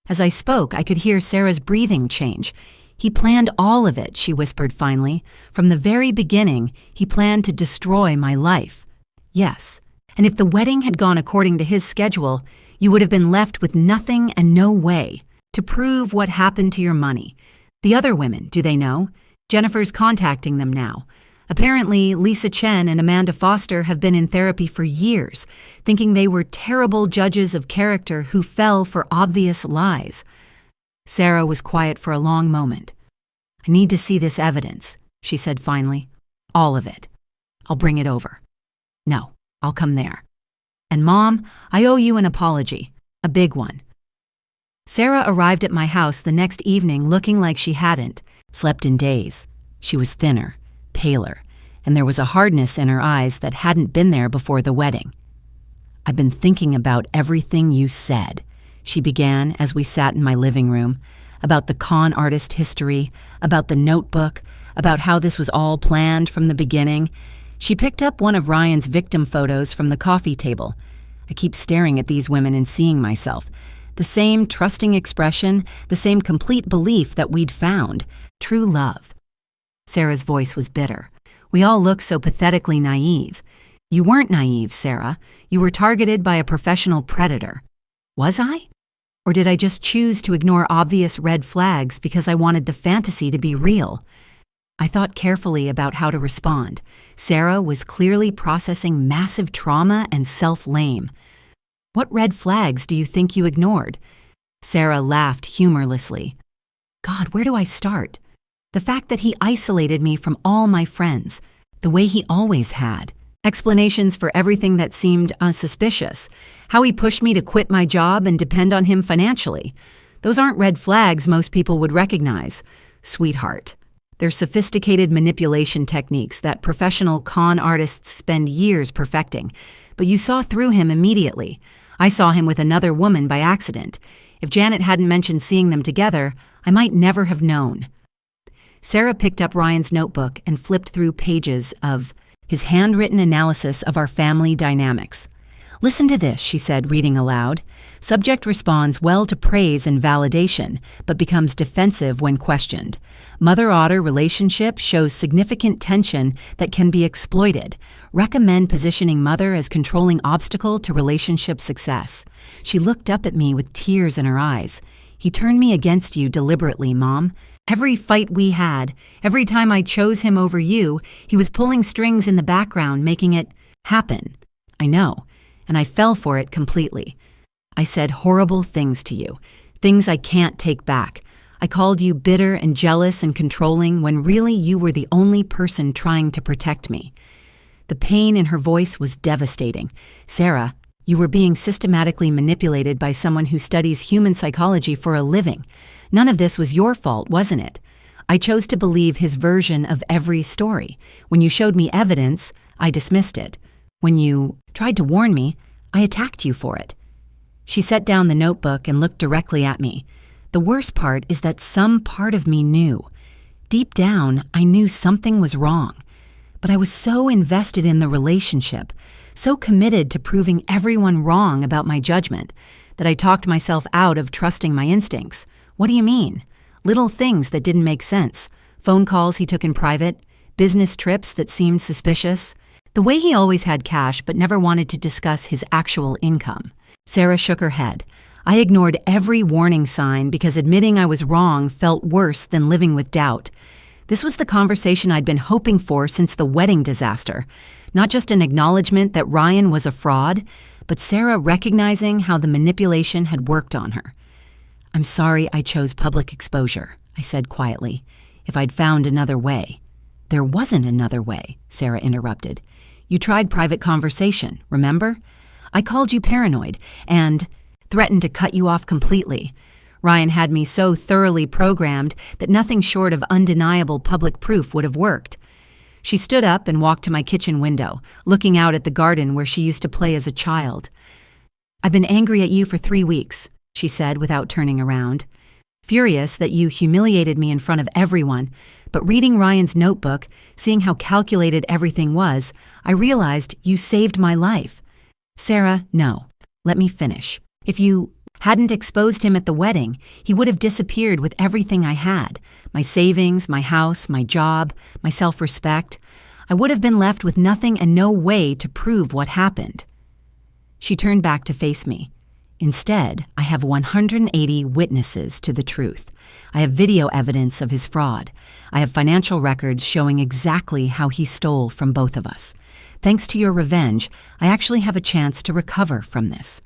As I spoke, I could hear Sarah's breathing change. "He planned all of it," she whispered finally. "From the very beginning, he planned to destroy my life." "Yes, and if the wedding had gone according to his schedule, you would have been left with nothing and no way to prove what happened to your money. The other women, do they know? Jennifer's contacting them now. Apparently, Lisa Chen and Amanda Foster have been in therapy for years, thinking they were terrible judges of character who fell for obvious lies." Sarah was quiet for a long moment. "I need to see this evidence," she said finally. "All of it. I'll bring it over." "No, I'll come there. And Mom, I owe you an apology. A big one." Sarah arrived at my house the next evening looking like she hadn't slept in days. She was thinner, paler, and there was a hardness in her eyes that hadn't been there before the wedding. "I've been thinking about everything you said," she began as we sat in my living room, "about the con artist history, about the notebook, about how this was all planned from the beginning." She picked up one of Ryan's victim photos from the coffee table. I keep staring at these women and seeing myself. The same trusting expression, the same complete belief that we'd found. True love. Sarah's voice was bitter. "We all look so pathetically naive." "You weren't naive, Sarah. You were targeted by a professional predator." "Was I? Or did I just choose to ignore obvious red flags because I wanted the fantasy to be real?" I thought carefully about how to respond. Sarah was clearly processing massive trauma and self-blame. "What red flags do you think you ignored?" Sarah laughed humorlessly. "God, where do I start? The fact that he isolated me from all my friends, the way he always had. Explanations for everything that seemed unsuspicious. How he pushed me to quit my job and depend on him financially. Those aren't red flags most people would recognize. Sweetheart. They're sophisticated manipulation techniques that professional con artists spend years perfecting. But you saw through him immediately. I saw him with another woman by accident. If Janet hadn't mentioned seeing them together, I might never have known. Sarah picked up Ryan's notebook and flipped through pages of his handwritten analysis of our family dynamics. Listen to this, she said, reading aloud. Subject responds well to praise and validation, but becomes defensive when questioned. Mother-otter relationship shows significant tension that can be exploited. Recommend positioning mother as controlling obstacle to relationship success. She looked up at me with tears in her eyes. He turned me against you deliberately, Mom. Every fight we had, every time I chose him over you, he was pulling strings in the background, making it happen. I know, and I fell for it completely. I said horrible things to you, things I can't take back. I called you bitter and jealous and controlling when really you were the only person trying to protect me. The pain in her voice was devastating. Sarah, you were being systematically manipulated by someone who studies human psychology for a living. None of this was your fault, wasn't it? I chose to believe his version of every story. When you showed me evidence, I dismissed it. When you tried to warn me, I attacked you for it. She set down the notebook and looked directly at me. The worst part is that some part of me knew. Deep down, I knew something was wrong. But I was so invested in the relationship, so committed to proving everyone wrong about my judgment, that I talked myself out of trusting my instincts. What do you mean? Little things that didn't make sense. Phone calls he took in private, business trips that seemed suspicious. The way he always had cash but never wanted to discuss his actual income. Sarah shook her head. I ignored every warning sign because admitting I was wrong felt worse than living with doubt. This was the conversation I'd been hoping for since the wedding disaster. Not just an acknowledgement that Ryan was a fraud, but Sarah recognizing how the manipulation had worked on her. I'm sorry I chose public exposure, I said quietly. If I'd found another way. There wasn't another way, Sarah interrupted. You tried private conversation, remember? I called you paranoid and threatened to cut you off completely. Ryan had me so thoroughly programmed that nothing short of undeniable public proof would have worked. She stood up and walked to my kitchen window, looking out at the garden where she used to play as a child. I've been angry at you for 3 weeks, she said without turning around. Furious that you humiliated me in front of everyone, but reading Ryan's notebook, seeing how calculated everything was, I realized you saved my life. Sarah, no. Let me finish. If you hadn't exposed him at the wedding, he would have disappeared with everything I had. My savings, my house, my job, my self-respect. I would have been left with nothing and no way to prove what happened. She turned back to face me. Instead, I have 180 witnesses to the truth. I have video evidence of his fraud. I have financial records showing exactly how he stole from both of us. Thanks to your revenge, I actually have a chance to recover from this.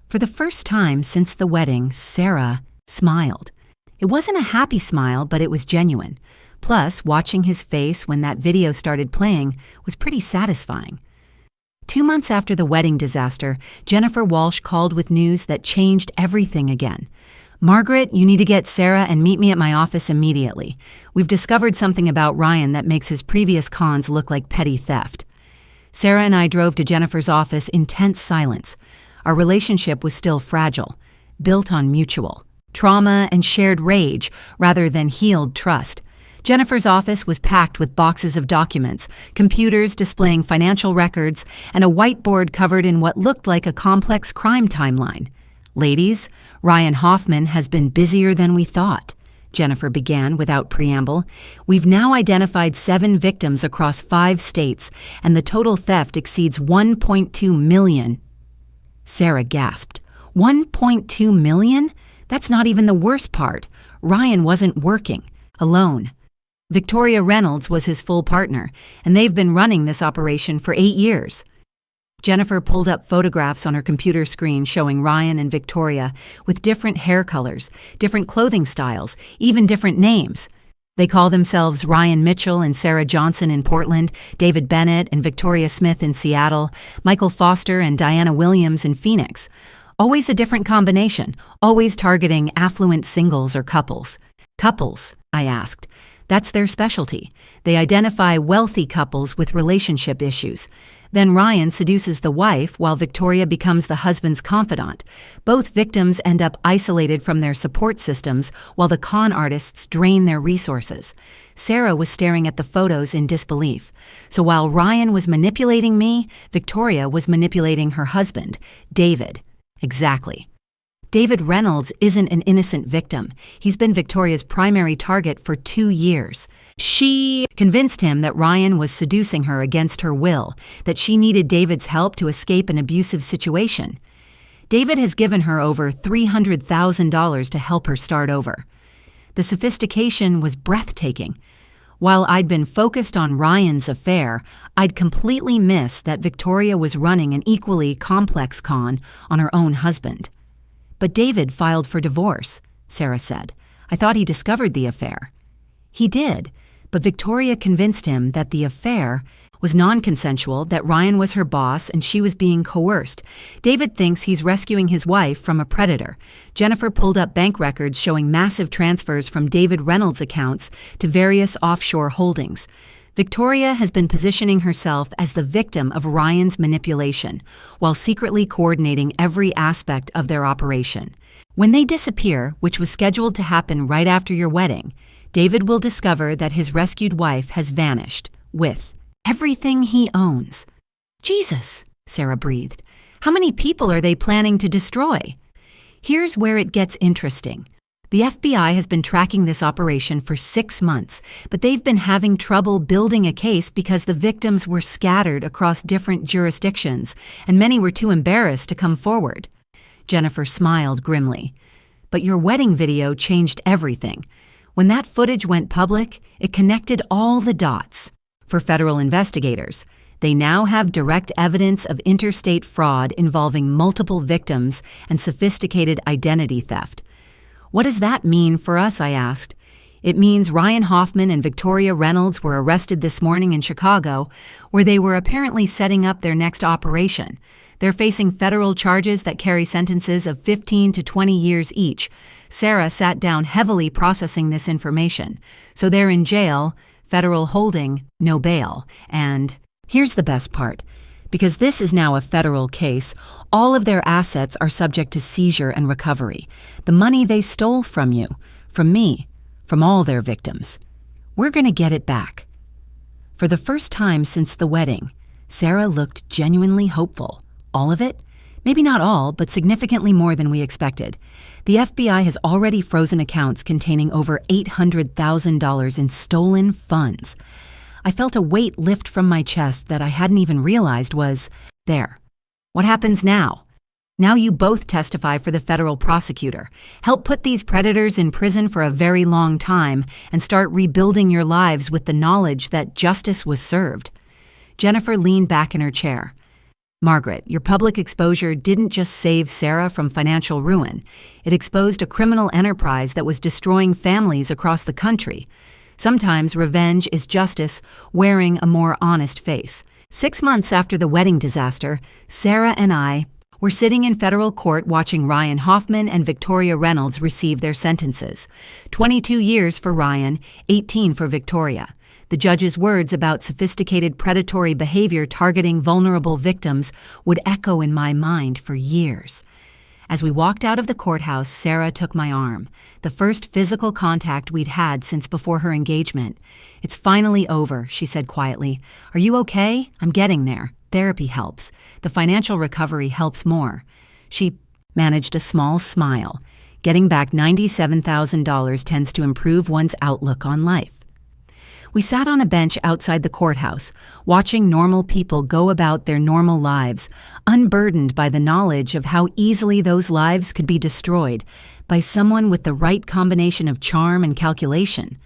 For the first time since the wedding, Sarah smiled. It wasn't a happy smile, but it was genuine. Plus, watching his face when that video started playing was pretty satisfying. 2 months after the wedding disaster, Jennifer Walsh called with news that changed everything again. Margaret, you need to get Sarah and meet me at my office immediately. We've discovered something about Ryan that makes his previous cons look like petty theft. Sarah and I drove to Jennifer's office in tense silence. Our relationship was still fragile, built on mutual trauma and shared rage rather than healed trust. Jennifer's office was packed with boxes of documents, computers displaying financial records, and a whiteboard covered in what looked like a complex crime timeline. Ladies, Ryan Hoffman has been busier than we thought, Jennifer began without preamble. We've now identified 7 victims across 5 states, and the total theft exceeds $1.2 million. Sarah gasped. $1.2 million? That's not even the worst part. Ryan wasn't working, alone. Victoria Reynolds was his full partner, and they've been running this operation for 8 years. Jennifer pulled up photographs on her computer screen showing Ryan and Victoria with different hair colors, different clothing styles, even different names. They call themselves Ryan Mitchell and Sarah Johnson in Portland, David Bennett and Victoria Smith in Seattle, Michael Foster and Diana Williams in Phoenix. Always a different combination, always targeting affluent singles or couples. Couples, I asked. That's their specialty. They identify wealthy couples with relationship issues. Then Ryan seduces the wife while Victoria becomes the husband's confidant. Both victims end up isolated from their support systems while the con artists drain their resources. Sarah was staring at the photos in disbelief. So while Ryan was manipulating me, Victoria was manipulating her husband, David. Exactly. David Reynolds isn't an innocent victim. He's been Victoria's primary target for 2 years. She convinced him that Ryan was seducing her against her will, that she needed David's help to escape an abusive situation. David has given her over $300,000 to help her start over. The sophistication was breathtaking. While I'd been focused on Ryan's affair, I'd completely missed that Victoria was running an equally complex con on her own husband. But David filed for divorce, Sarah said. I thought he discovered the affair. He did, but Victoria convinced him that the affair was non-consensual, that Ryan was her boss and she was being coerced. David thinks he's rescuing his wife from a predator. Jennifer pulled up bank records showing massive transfers from David Reynolds' accounts to various offshore holdings. Victoria has been positioning herself as the victim of Ryan's manipulation, while secretly coordinating every aspect of their operation. When they disappear, which was scheduled to happen right after your wedding, David will discover that his rescued wife has vanished, with everything he owns. Jesus, Sarah breathed. How many people are they planning to destroy? Here's where it gets interesting. The FBI has been tracking this operation for 6 months, but they've been having trouble building a case because the victims were scattered across different jurisdictions, and many were too embarrassed to come forward. Jennifer smiled grimly. But your wedding video changed everything. When that footage went public, it connected all the dots. For federal investigators, they now have direct evidence of interstate fraud involving multiple victims and sophisticated identity theft. What does that mean for us, I asked. It means Ryan Hoffman and Victoria Reynolds were arrested this morning in Chicago, where they were apparently setting up their next operation. They're facing federal charges that carry sentences of 15 to 20 years each. Sarah sat down heavily processing this information. So they're in jail, federal holding, no bail. And here's the best part. Because this is now a federal case, all of their assets are subject to seizure and recovery. The money they stole from you, from me, from all their victims. We're going to get it back. For the first time since the wedding, Sarah looked genuinely hopeful. All of it? Maybe not all, but significantly more than we expected. The FBI has already frozen accounts containing over $800,000 in stolen funds. I felt a weight lift from my chest that I hadn't even realized was there. What happens now? Now you both testify for the federal prosecutor. Help put these predators in prison for a very long time and start rebuilding your lives with the knowledge that justice was served. Jennifer leaned back in her chair. Margaret, your public exposure didn't just save Sarah from financial ruin. It exposed a criminal enterprise that was destroying families across the country. Sometimes revenge is justice wearing a more honest face. 6 months after the wedding disaster, Sarah and I were sitting in federal court watching Ryan Hoffman and Victoria Reynolds receive their sentences. 22 years for Ryan, 18 for Victoria. The judge's words about sophisticated predatory behavior targeting vulnerable victims would echo in my mind for years. As we walked out of the courthouse, Sarah took my arm, the first physical contact we'd had since before her engagement. It's finally over, she said quietly. Are you okay? I'm getting there. Therapy helps. The financial recovery helps more. She managed a small smile. Getting back $97,000 tends to improve one's outlook on life. We sat on a bench outside the courthouse, watching normal people go about their normal lives, unburdened by the knowledge of how easily those lives could be destroyed by someone with the right combination of charm and calculation.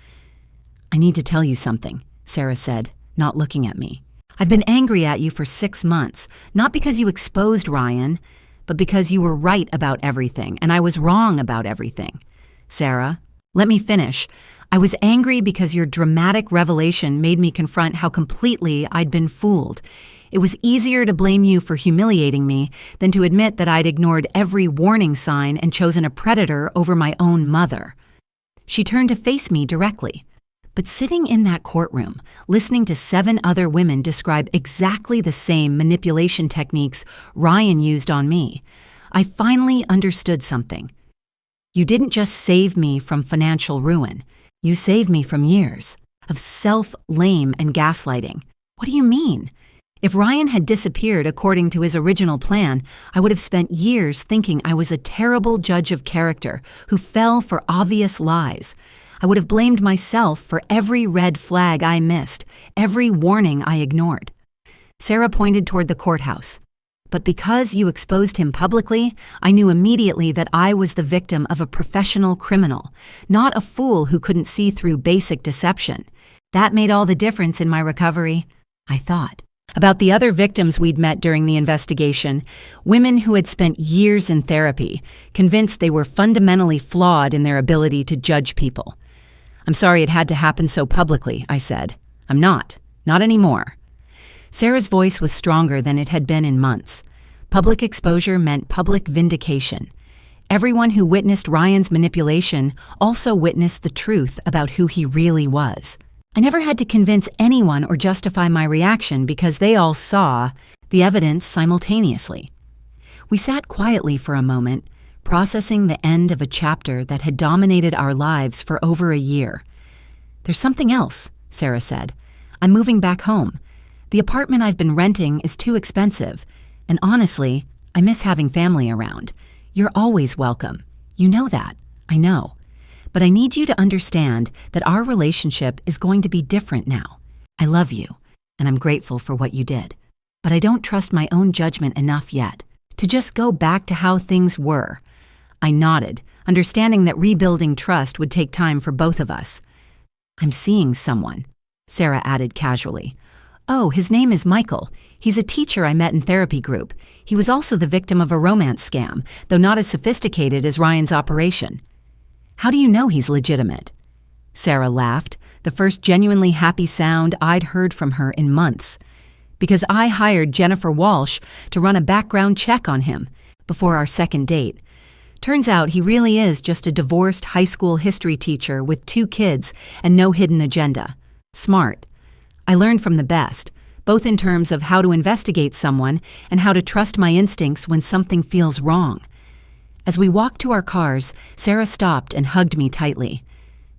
I need to tell you something, Sarah said, not looking at me. I've been angry at you for 6 months, not because you exposed Ryan, but because you were right about everything, and I was wrong about everything. Sarah, let me finish. I was angry because your dramatic revelation made me confront how completely I'd been fooled. It was easier to blame you for humiliating me than to admit that I'd ignored every warning sign and chosen a predator over my own mother. She turned to face me directly. But sitting in that courtroom, listening to 7 other women describe exactly the same manipulation techniques Ryan used on me, I finally understood something. You didn't just save me from financial ruin. You saved me from years of self-blame and gaslighting. What do you mean? If Ryan had disappeared according to his original plan, I would have spent years thinking I was a terrible judge of character who fell for obvious lies. I would have blamed myself for every red flag I missed, every warning I ignored. Sarah pointed toward the courthouse. But because you exposed him publicly, I knew immediately that I was the victim of a professional criminal, not a fool who couldn't see through basic deception. That made all the difference in my recovery, I thought. About the other victims we'd met during the investigation, women who had spent years in therapy, convinced they were fundamentally flawed in their ability to judge people. I'm sorry it had to happen so publicly, I said. I'm not anymore. Sarah's voice was stronger than it had been in months. Public exposure meant public vindication. Everyone who witnessed Ryan's manipulation also witnessed the truth about who he really was. I never had to convince anyone or justify my reaction because they all saw the evidence simultaneously. We sat quietly for a moment, processing the end of a chapter that had dominated our lives for over a year. There's something else, Sarah said. I'm moving back home. The apartment I've been renting is too expensive, and honestly, I miss having family around. You're always welcome. You know that. I know. But I need you to understand that our relationship is going to be different now. I love you, and I'm grateful for what you did. But I don't trust my own judgment enough yet to just go back to how things were. I nodded, understanding that rebuilding trust would take time for both of us. I'm seeing someone, Sarah added casually. Oh, his name is Michael. He's a teacher I met in therapy group. He was also the victim of a romance scam, though not as sophisticated as Ryan's operation. How do you know he's legitimate? Sarah laughed, the first genuinely happy sound I'd heard from her in months. Because I hired Jennifer Walsh to run a background check on him before our second date. Turns out he really is just a divorced high school history teacher with 2 kids and no hidden agenda. Smart. I learned from the best, both in terms of how to investigate someone and how to trust my instincts when something feels wrong. As we walked to our cars, Sarah stopped and hugged me tightly.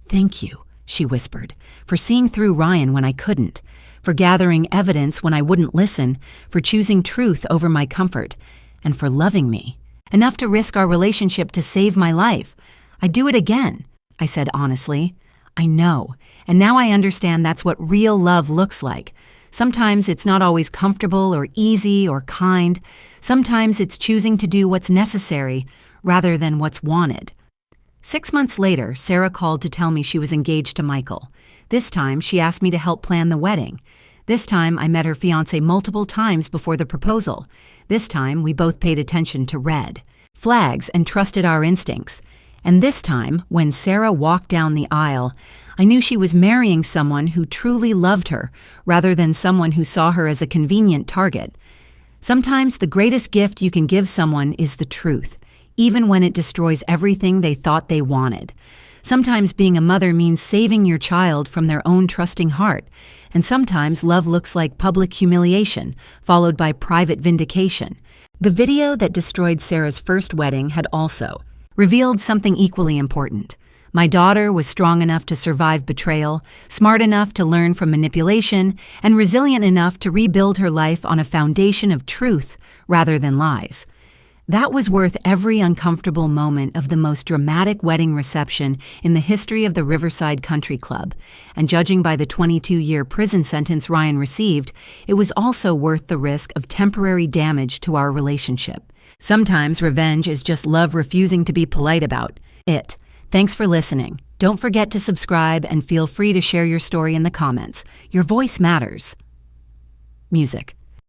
Thank you, she whispered, for seeing through Ryan when I couldn't, for gathering evidence when I wouldn't listen, for choosing truth over my comfort, and for loving me. Enough to risk our relationship to save my life. I'd do it again, I said honestly. I know, and now I understand that's what real love looks like. Sometimes it's not always comfortable or easy or kind. Sometimes it's choosing to do what's necessary rather than what's wanted. 6 months later, Sarah called to tell me she was engaged to Michael. This time, she asked me to help plan the wedding. This time, I met her fiancé multiple times before the proposal. This time, we both paid attention to red flags and trusted our instincts. And this time, when Sarah walked down the aisle, I knew she was marrying someone who truly loved her, rather than someone who saw her as a convenient target. Sometimes the greatest gift you can give someone is the truth, even when it destroys everything they thought they wanted. Sometimes being a mother means saving your child from their own trusting heart, and sometimes love looks like public humiliation, followed by private vindication. The video that destroyed Sarah's first wedding had also revealed something equally important. My daughter was strong enough to survive betrayal, smart enough to learn from manipulation, and resilient enough to rebuild her life on a foundation of truth rather than lies. That was worth every uncomfortable moment of the most dramatic wedding reception in the history of the Riverside Country Club, and judging by the 22-year prison sentence Ryan received, it was also worth the risk of temporary damage to our relationship. Sometimes revenge is just love refusing to be polite about it. Thanks for listening. Don't forget to subscribe and feel free to share your story in the comments. Your voice matters. Music.